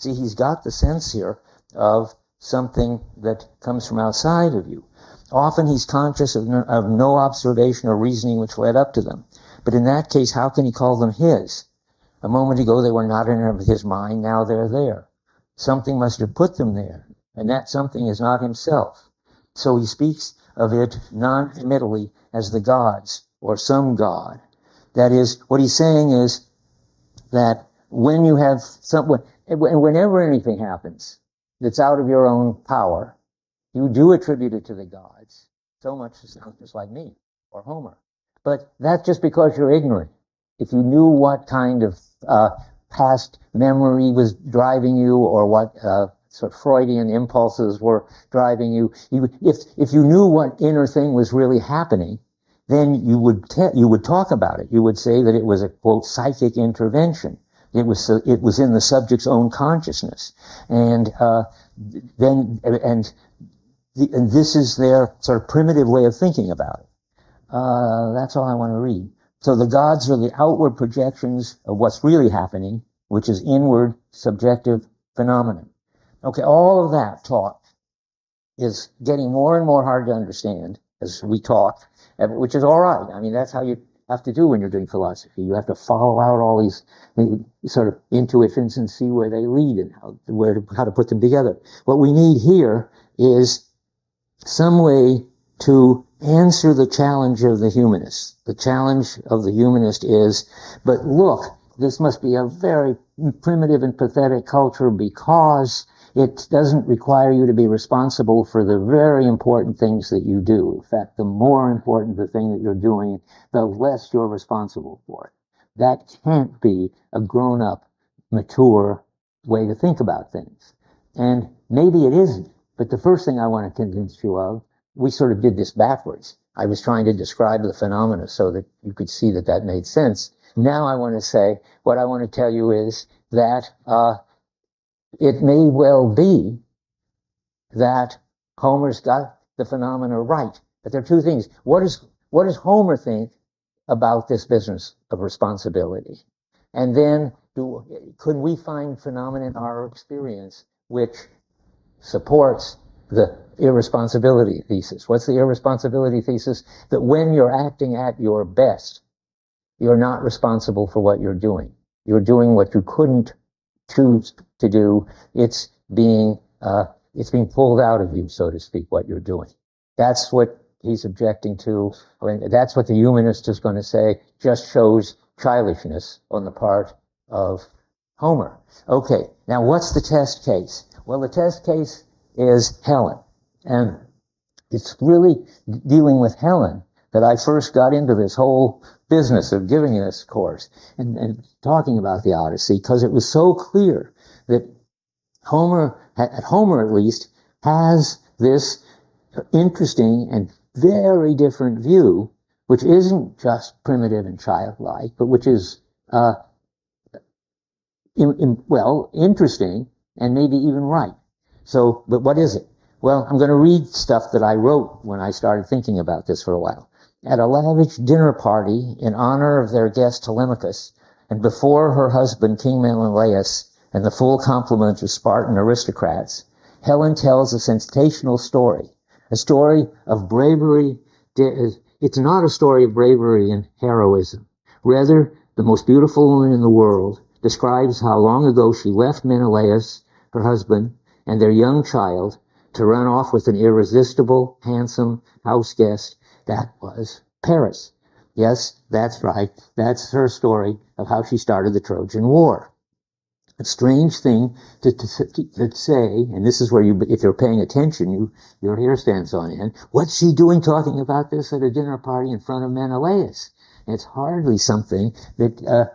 See, he's got the sense here of something that comes from outside of you. Often he's conscious of no observation or reasoning which led up to them. But in that case, how can he call them his? A moment ago they were not in his mind, now they're there. Something must have put them there, and that something is not himself. So he speaks of it non-committally as the gods, or some god. That is, what he's saying is that when you have whenever anything happens that's out of your own power, you do attribute it to the gods. So much it sounds just like me or Homer. But that's just because you're ignorant. If you knew what kind of past memory was driving you, or what sort of Freudian impulses were driving you, if you knew what inner thing was really happening, then you would talk about it. You would say that it was a, quote, psychic intervention. It was in the subject's own consciousness, and this is their sort of primitive way of thinking about it. That's all I want to read. So the gods are the outward projections of what's really happening, which is inward, subjective phenomenon. Okay, all of that talk is getting more and more hard to understand as we talk, which is all right. I mean, that's how you have to do when you're doing philosophy. You have to follow out all these sort of intuitions and see where they lead and how to put them together. What we need here is some way to answer the challenge of the humanist. The challenge of the humanist is, but look, this must be a very primitive and pathetic culture because it doesn't require you to be responsible for the very important things that you do. In fact, the more important the thing that you're doing, the less you're responsible for it. That can't be a grown-up, mature way to think about things. And maybe it isn't, but the first thing I want to convince you of, we sort of did this backwards. I was trying to describe the phenomena so that you could see that that made sense. Now I want to say, what I want to tell you is that it may well be that Homer's got the phenomena right. But there are two things. What does Homer think about this business of responsibility? And then could we find phenomena in our experience which supports the irresponsibility thesis? What's the irresponsibility thesis? That when you're acting at your best, you're not responsible for what you're doing. You're doing what you couldn't choose to do. It's being pulled out of you, so to speak, what you're doing. That's what he's objecting to. That's what the humanist is going to say just shows childishness on the part of Homer. Okay, now what's the test case? Well, the test case is Helen. And it's really dealing with Helen that I first got into this whole business of giving this course and talking about the Odyssey, because it was so clear that Homer at least, has this interesting and very different view, which isn't just primitive and childlike, but which is, interesting and maybe even right. So, but what is it? Well, I'm going to read stuff that I wrote when I started thinking about this for a while. At a lavish dinner party in honor of their guest Telemachus, and before her husband King Menelaus and the full complement of Spartan aristocrats, Helen tells a sensational story, a story of bravery. It's not a story of bravery and heroism. Rather, the most beautiful woman in the world describes how long ago she left Menelaus, her husband, and their young child to run off with an irresistible, handsome house guest. That was Paris. Yes, that's right. That's her story of how she started the Trojan War. A strange thing to say, and this is where if you're paying attention, your hair stands on end. What's she doing talking about this at a dinner party in front of Menelaus? And it's hardly something that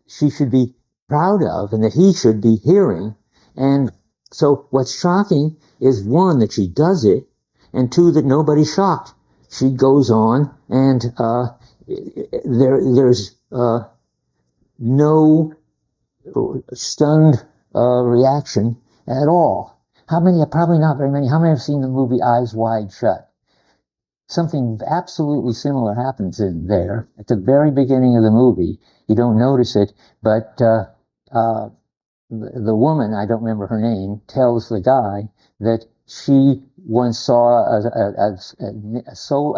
she should be proud of and that he should be hearing. And so what's shocking is, one, that she does it, and two, that nobody's shocked. She goes on, and there's no stunned reaction at all. How many? Probably not very many. How many have seen the movie Eyes Wide Shut? something absolutely similar happens in there at the very beginning of the movie. You don't notice it, but the woman, I don't remember her name, tells the guy that she once saw a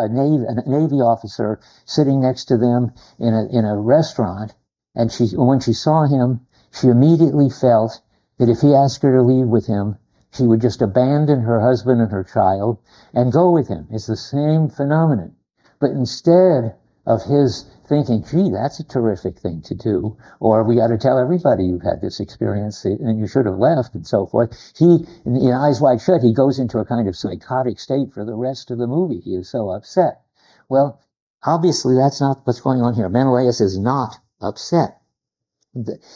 Navy officer sitting next to them in a restaurant, and when she saw him, she immediately felt that if he asked her to leave with him, she would just abandon her husband and her child and go with him. It's the same phenomenon. But instead of his thinking, gee, that's a terrific thing to do, or we got to tell everybody you've had this experience and you should have left, and so forth, he, in Eyes Wide Shut, he goes into a kind of psychotic state for the rest of the movie. He is so upset. Well, obviously that's not what's going on here. Menelaus is not upset.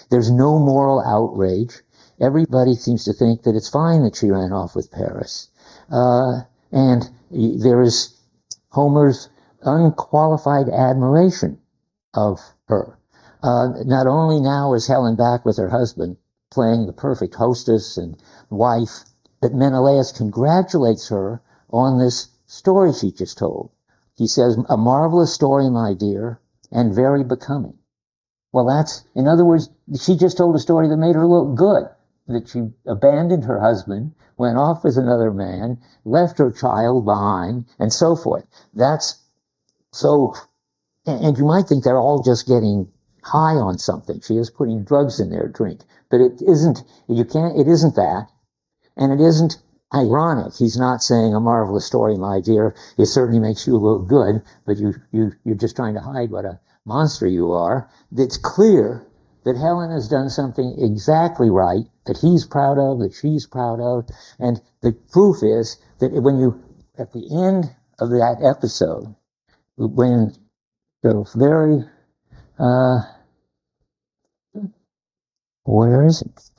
There's no moral outrage. Everybody seems to think that it's fine that she ran off with Paris. And there is Homer's unqualified admiration of her. Not only now is Helen back with her husband, playing the perfect hostess and wife, but Menelaus congratulates her on this story she just told. He says, "A marvelous story, my dear, and very becoming." Well, that's, in other words, she just told a story that made her look good, that she abandoned her husband, went off with another man, left her child behind, and so forth. That's so, and you might think they're all just getting high on something. She is putting drugs in their drink, but it isn't, it isn't that, and it isn't ironic. He's not saying, "A marvelous story, my dear. It certainly makes you look good, but you're just trying to hide what a monster you are." It's clear that Helen has done something exactly right, that he's proud of, that she's proud of, and the proof is that when you, at the end of that episode, when the very, where is it?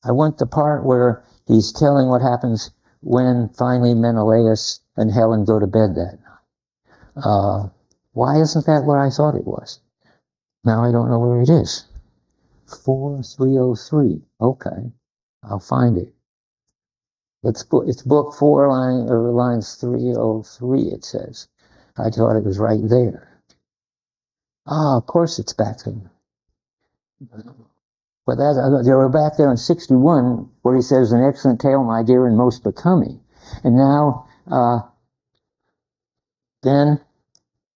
I want the part where he's telling what happens when finally Menelaus and Helen go to bed that night. Why isn't that where I thought it was? Now I don't know where it is. 4303. Okay, I'll find it. It's book 4, lines 303, it says. I thought it was right there. Of course it's back there. But they were back there in 61, where he says, "An excellent tale, my dear, and most becoming." And now, then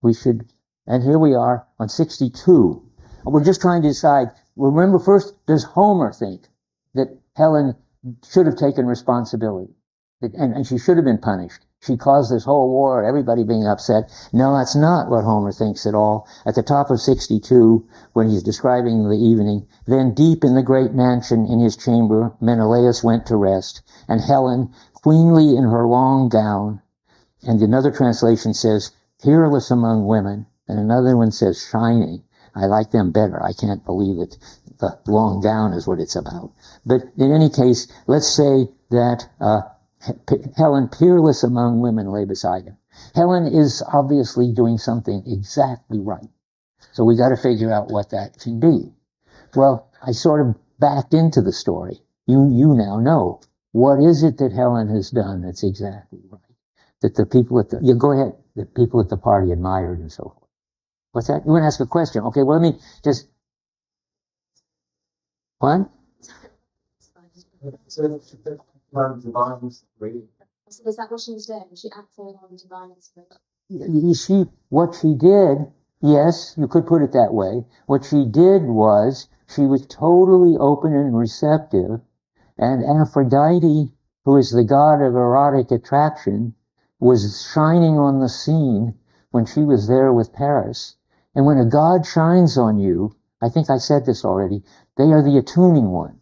we should, and here we are on 62. We're just trying to decide, remember first, does Homer think that Helen should have taken responsibility? And she should have been punished. She caused this whole war, everybody being upset. No, that's not what Homer thinks at all. At the top of 62, when he's describing the evening, "Then deep in the great mansion in his chamber, Menelaus went to rest, and Helen, queenly in her long gown," and another translation says, "peerless among women," and another one says, "shining." I like them better. I can't believe it. The long gown is what it's about. But in any case, let's say that Helen, peerless among women, lay beside him. Helen is obviously doing something exactly right. So we got to figure out what that can be. Well, I sort of backed into the story. You now know. What is it that Helen has done that's exactly right? That the people at the, go ahead, the people at the party admired and so forth. What's that? You want to ask a question? Okay, well, let me just, what? So is that what she was doing? She acted on divine inspiration. What she did, yes, you could put it that way. What she did was she was totally open and receptive, and Aphrodite, who is the god of erotic attraction, was shining on the scene when she was there with Paris. And when a god shines on you, I think I said this already, they are the attuning ones.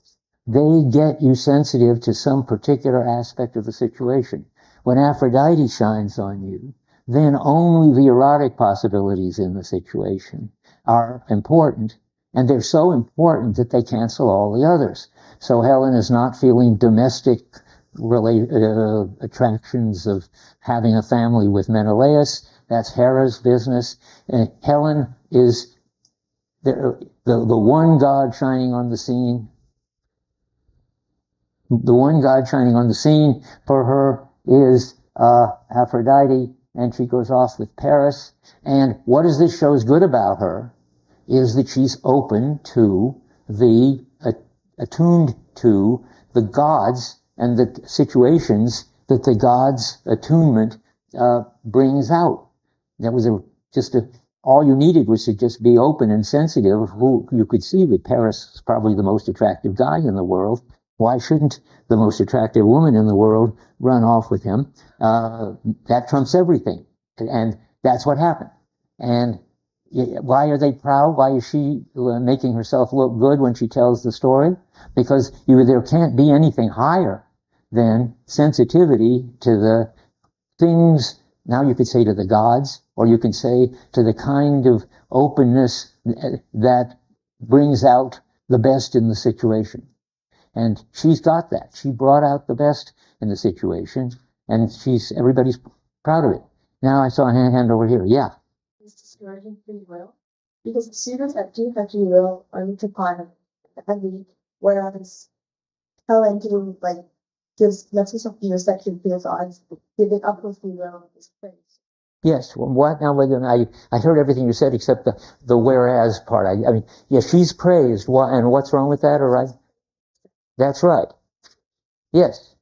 They get you sensitive to some particular aspect of the situation. When Aphrodite shines on you, then only the erotic possibilities in the situation are important, and they're so important that they cancel all the others. So Helen is not feeling domestic attractions of having a family with Menelaus. That's Hera's business. And Helen is the one god shining on the scene. The one god shining on the scene for her is Aphrodite, and she goes off with Paris. And what is this shows good about her is that she's open to attuned to the gods and the situations that the gods' attunement brings out. That was all you needed was to just be open and sensitive. Who you could see that Paris is probably the most attractive guy in the world. Why shouldn't the most attractive woman in the world run off with him? That trumps everything. And that's what happened. And why are they proud? Why is she making herself look good when she tells the story? Because there can't be anything higher than sensitivity to the things, now you could say to the gods, or you can say to the kind of openness that brings out the best in the situation. And she's got that. She brought out the best in the situation, and everybody's proud of it. Now I saw a hand over here. Yeah. It's discouraging free will. Because the students that do have free will are multiplied heavily, whereas Helen gives lessons of views that can feel odds, giving up with free will is praise. Yes. What now? I heard everything you said except the whereas part. I mean, yes, she's praised. And what's wrong with that? All right. That's right. Yes.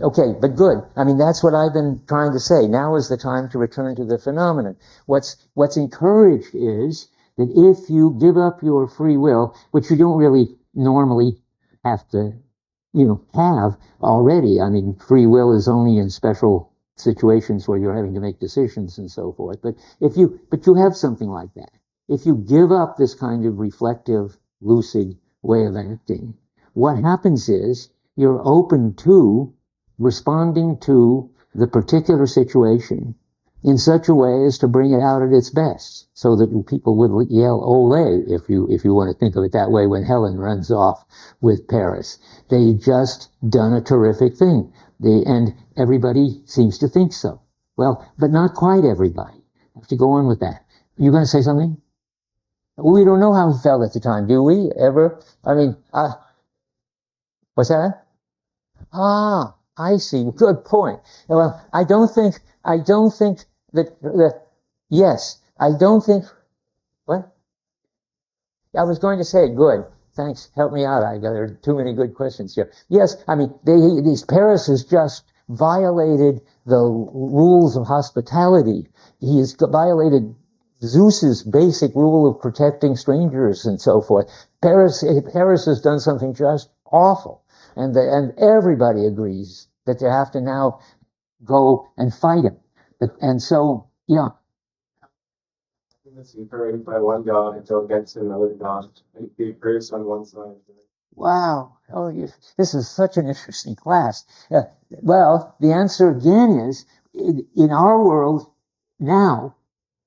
Okay, but good. I mean, that's what I've been trying to say. Now is the time to return to the phenomenon. What's encouraged is that if you give up your free will, which you don't really normally have to, have already. I mean, free will is only in special situations where you're having to make decisions and so forth. But you have something like that. If you give up this kind of reflective, lucid way of acting, what happens is you're open to responding to the particular situation in such a way as to bring it out at its best, so that people would yell "Ole" if you want to think of it that way. When Helen runs off with Paris, they just done a terrific thing. And everybody seems to think so. Well, but not quite everybody. I have to go on with that. You going to say something? We don't know how he felt at the time, do we? Ever? I mean, what's that? I see. Good point. Well, I don't think that, yes, I don't think, what? I was going to say, good. Thanks. Help me out. There are too many good questions here. Yes, I mean, Paris has just violated the rules of hospitality. He has violated Zeus's basic rule of protecting strangers and so forth. Paris has done something just awful. And everybody agrees that they have to now go and fight him. And so, yeah. It's encouraged by one god until it gets to another god. And be praised on one side. Wow. Oh, this is such an interesting class. Well, the answer again is, in our world now,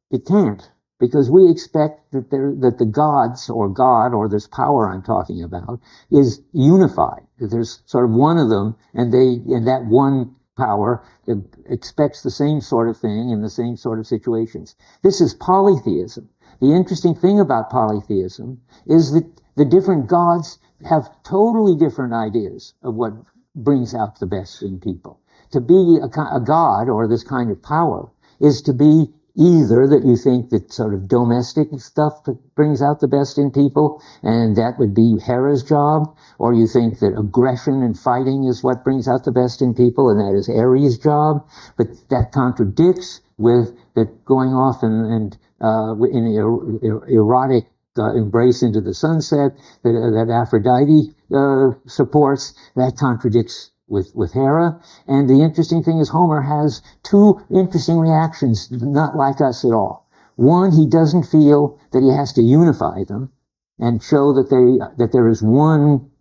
it can't. Because we expect that the gods, or God, or this power I'm talking about, is unified. That there's sort of one of them, and that one power expects the same sort of thing in the same sort of situations. This is polytheism. The interesting thing about polytheism is that the different gods have totally different ideas of what brings out the best in people. To be a god, or this kind of power, is to be either that you think that sort of domestic stuff that brings out the best in people, and that would be Hera's job, or you think that aggression and fighting is what brings out the best in people, and that is Ares' job. But that contradicts with that going off and in erotic embrace into the sunset that Aphrodite supports. That contradicts with Hera. And the interesting thing is Homer has two interesting reactions, not like us at all. One, he doesn't feel that he has to unify them and show that there is one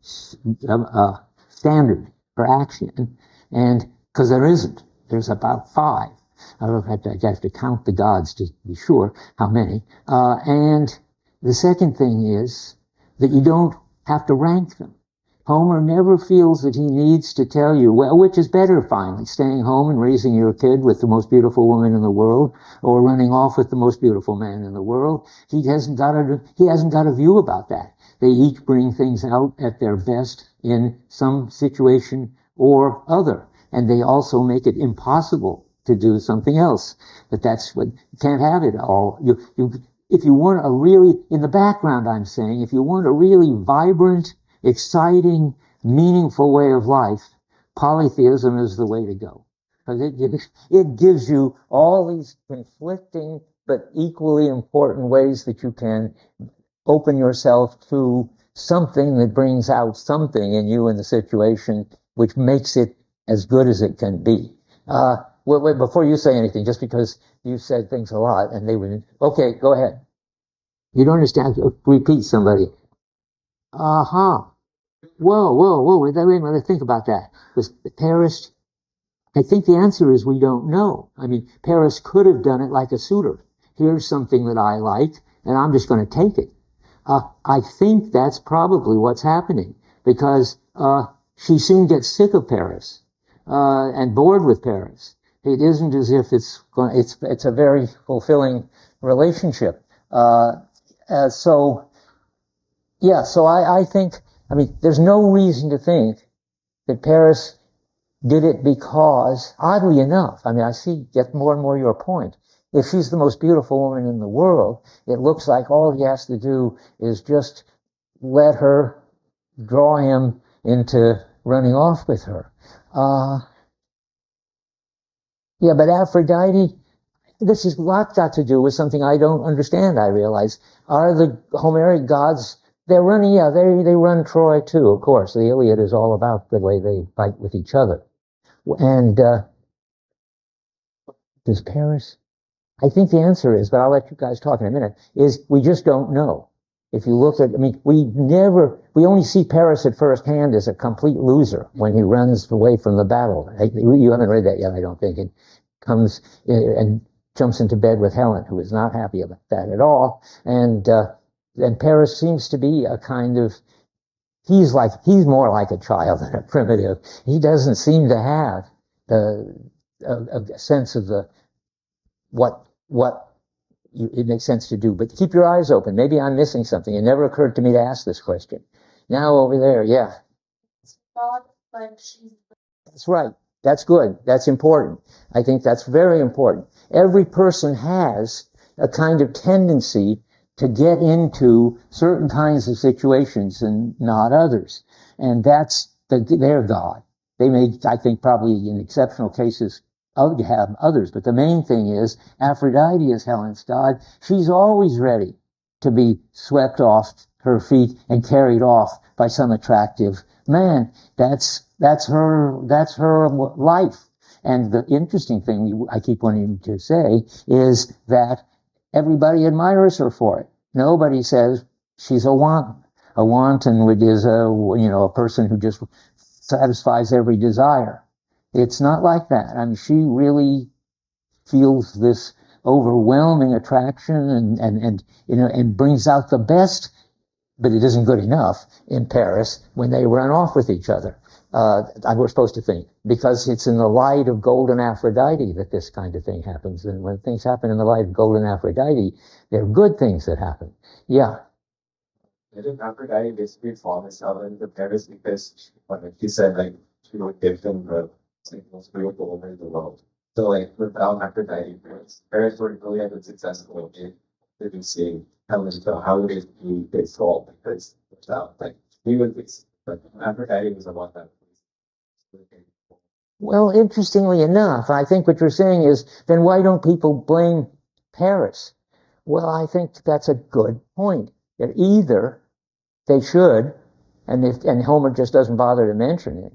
standard for action, and because there isn't. There's about 5. I have to count the gods to be sure how many. And the second thing is that you don't have to rank them. Homer never feels that he needs to tell you, well, which is better finally, staying home and raising your kid with the most beautiful woman in the world, or running off with the most beautiful man in the world. He hasn't got a view about that. They each bring things out at their best in some situation or other. and they also make it impossible to do something else. But that's what, you can't have it all. If you want a really, in the background I'm saying, if you want a really vibrant, exciting, meaningful way of life, polytheism is the way to go. Because it gives you all these conflicting but equally important ways that you can open yourself to something that brings out something in you in the situation, which makes it as good as it can be. Wait, before you say anything, just because you said things a lot and they would, okay, go ahead. You don't understand, repeat somebody. Uh-huh. Whoa, wait a minute, think about that. Because Paris, I think the answer is we don't know. I mean, Paris could have done it like a suitor. Here's something that I like, and I'm just going to take it. I think that's probably what's happening, because she soon gets sick of Paris and bored with Paris. It isn't as if it's a very fulfilling relationship. So I think, I mean, there's no reason to think that Paris did it because, oddly enough, I mean, get more and more your point. If she's the most beautiful woman in the world, it looks like all he has to do is just let her draw him into running off with her. But Aphrodite, this has got to do with something I don't understand, I realize. Are the Homeric gods, they run Troy too, of course. The Iliad is all about the way they fight with each other. And does Paris? I think the answer is, but I'll let you guys talk in a minute, is we just don't know. If you look at, I mean, we only see Paris at first hand as a complete loser when he runs away from the battle. You haven't read that yet, I don't think. It comes and jumps into bed with Helen, who is not happy about that at all. And Paris seems to be a kind of, he's more like a child than a primitive. He doesn't seem to have a sense of what it makes sense to do. But keep your eyes open. Maybe I'm missing something. It never occurred to me to ask this question. Now over there, yeah. That's right. That's good. That's important. I think that's very important. Every person has a kind of tendency to get into certain kinds of situations and not others. And that's their God. They may, I think, probably in exceptional cases, have others, but the main thing is Aphrodite is Helen's god. She's always ready to be swept off her feet and carried off by some attractive man. That's her life. And the interesting thing I keep wanting to say is that everybody admires her for it. Nobody says she's a wanton. A wanton is a person who just satisfies every desire. It's not like that. I mean, she really feels this overwhelming attraction and brings out the best, but it isn't good enough in Paris when they run off with each other. We're supposed to think, because it's in the light of golden Aphrodite that this kind of thing happens. And when things happen in the light of golden Aphrodite, they're good things that happen. Yeah. Didn't Aphrodite basically fall herself into Paris because, like she said, like she would give them the most beautiful woman in the world. So, like, without Aphrodite, Paris would really have been successful in seducing Helen. So, how would it be they fall? Because without, like, he would be, but Aphrodite was the one that was. Well, interestingly enough, I think what you're saying is, then why don't people blame Paris? Well, I think that's a good point. That either they should, and Homer just doesn't bother to mention it,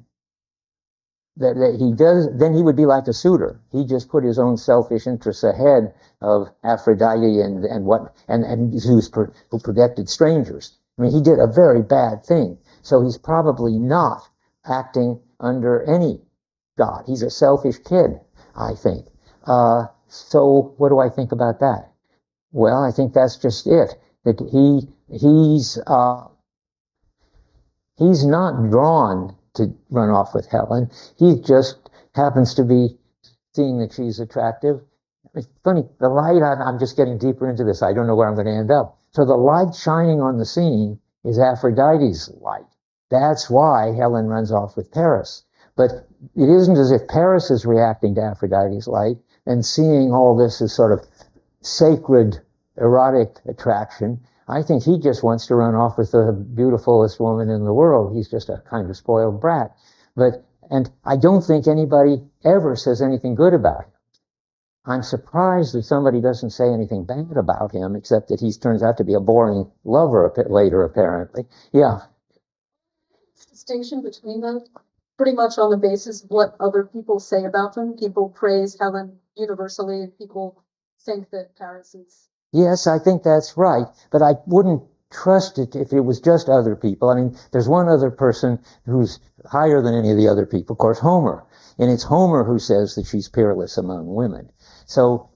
that he does, then he would be like a suitor. He just put his own selfish interests ahead of Aphrodite and Zeus, who protected strangers. I mean, he did a very bad thing. So he's probably not acting under any god. He's a selfish kid, I think. So what do I think about that? Well, I think that's just it. That he's not drawn to run off with Helen. He just happens to be seeing that she's attractive. It's funny, the light, I'm just getting deeper into this. I don't know where I'm going to end up. So the light shining on the scene is Aphrodite's light. That's why Helen runs off with Paris. But it isn't as if Paris is reacting to Aphrodite's light and seeing all this as sort of sacred, erotic attraction. I think he just wants to run off with the beautifulest woman in the world. He's just a kind of spoiled brat. And I don't think anybody ever says anything good about him. I'm surprised that somebody doesn't say anything bad about him, except that he turns out to be a boring lover later, apparently. Yeah. Distinction between them, pretty much on the basis of what other people say about them. People praise Helen universally. People think that Paris is. Yes, I think that's right, but I wouldn't trust it if it was just other people. I mean, there's one other person who's higher than any of the other people, of course, Homer. And it's Homer who says that she's peerless among women. So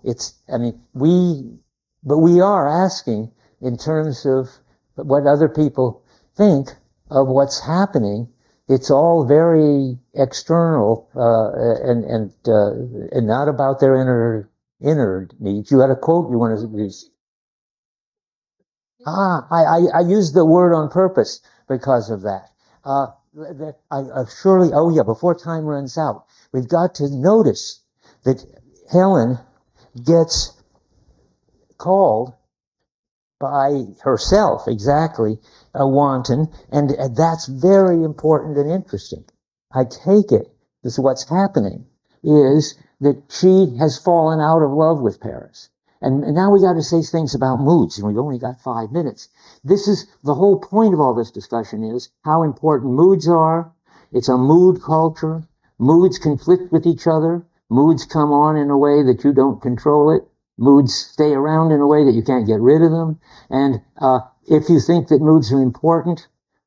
it's, I mean, we are asking in terms of what other people think of what's happening. It's all very external, and not about their inner needs. You had a quote you wanted to use. I used the word on purpose because of that. Surely, oh yeah, before time runs out, we've got to notice that Helen gets called by herself, exactly, a wanton, and that's very important and interesting. I take it, this is what's happening, is that she has fallen out of love with Paris. And now we got to say things about moods, and we've only got 5 minutes. This is the whole point of all this discussion, is how important moods are. It's a mood culture. Moods conflict with each other. Moods come on in a way that you don't control it. Moods stay around in a way that you can't get rid of them. And if you think that moods are important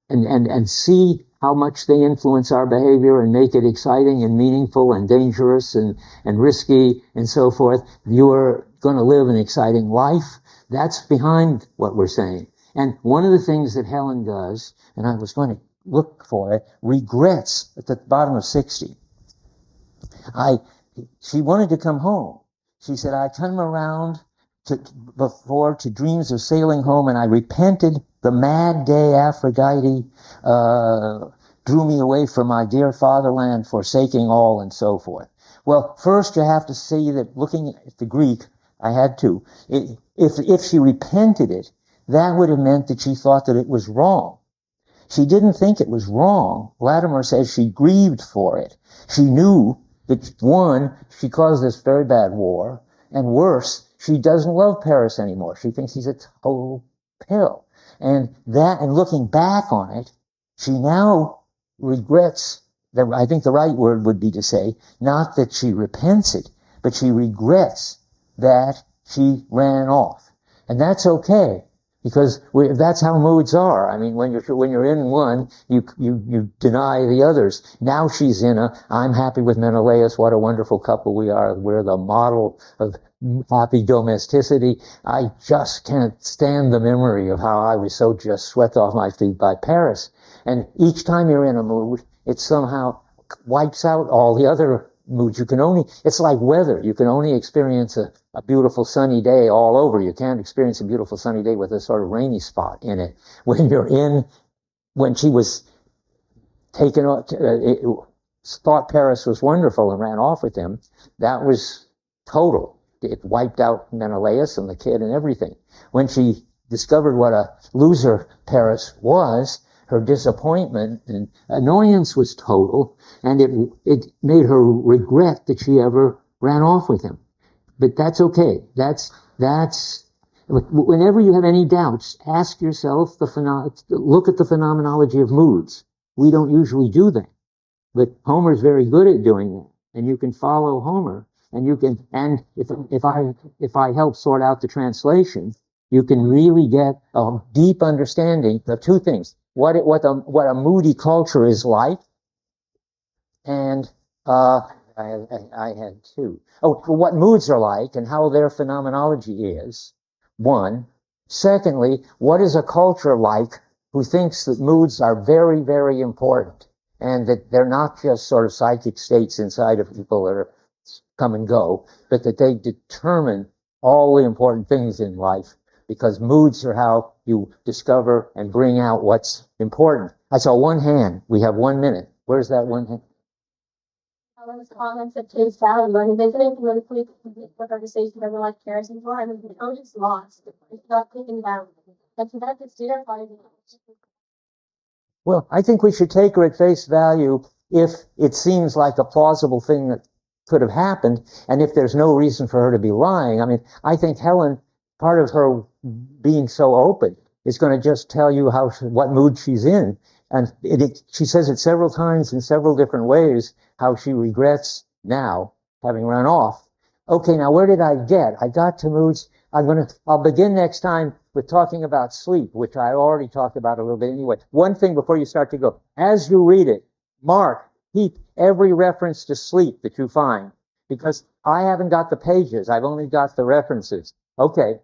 and see how much they influence our behavior and make it exciting and meaningful and dangerous and risky and so forth, you're going to live an exciting life. That's behind what we're saying. And one of the things that Helen does, and I was going to look for it, regrets at the bottom of 60. She wanted to come home. She said, I come around before to dreams of sailing home, and I repented the mad day Aphrodite drew me away from my dear fatherland, forsaking all and so forth. Well, first you have to see that looking at the Greek, I had to, if she repented it, that would have meant that she thought that it was wrong. She didn't think it was wrong. Latimer says she grieved for it. She knew that, one, she caused this very bad war, and worse, she doesn't love Paris anymore. She thinks he's a total pill. And looking back on it, she now regrets, that I think the right word would be to say, not that she repents it, but she regrets that she ran off. And that's okay, because that's how moods are. I mean, when you're in one, you deny the others. Now she's in I'm happy with Menelaus, what a wonderful couple we are, we're the model of happy domesticity. I just can't stand the memory of how I was so just swept off my feet by Paris. And each time you're in a mood, it somehow wipes out all the other moods. It's like weather. You can only experience a beautiful sunny day all over. You can't experience a beautiful sunny day with a sort of rainy spot in it. When she was taken off, thought Paris was wonderful and ran off with him, that was total. It wiped out Menelaus and the kid and everything. When she discovered what a loser Paris was, her disappointment and annoyance was total, and it made her regret that she ever ran off with him. But that's okay. That's whenever you have any doubts, ask yourself look at the phenomenology of moods. We don't usually do that, but Homer's very good at doing that, and you can follow Homer, and if I help sort out the translation, you can really get a deep understanding of two things: what a moody culture is like, and I had two. What moods are like and how their phenomenology is. One. Secondly, what is a culture like who thinks that moods are very, very important, and that they're not just sort of psychic states inside of people that are come and go, but that they determine all the important things in life, because moods are how you discover and bring out what's important. I saw one hand. We have 1 minute. Where's that one hand? Helen's comments at face value, and they didn't politically for her to say she never liked Harrison for, and the coach is lost. It's not taken down. That's that is their finding. Well, I think we should take her at face value if it seems like a plausible thing that could have happened, and if there's no reason for her to be lying. I mean, I think Helen, part of her being so open, is going to just tell you what mood she's in. And she says it several times in several different ways, how she regrets now having run off. Okay, now where did I get? I got to moods. I'll begin next time with talking about sleep, which I already talked about a little bit anyway. One thing before you start to go, as you read it, keep every reference to sleep that you find, because I haven't got the pages. I've only got the references. Okay,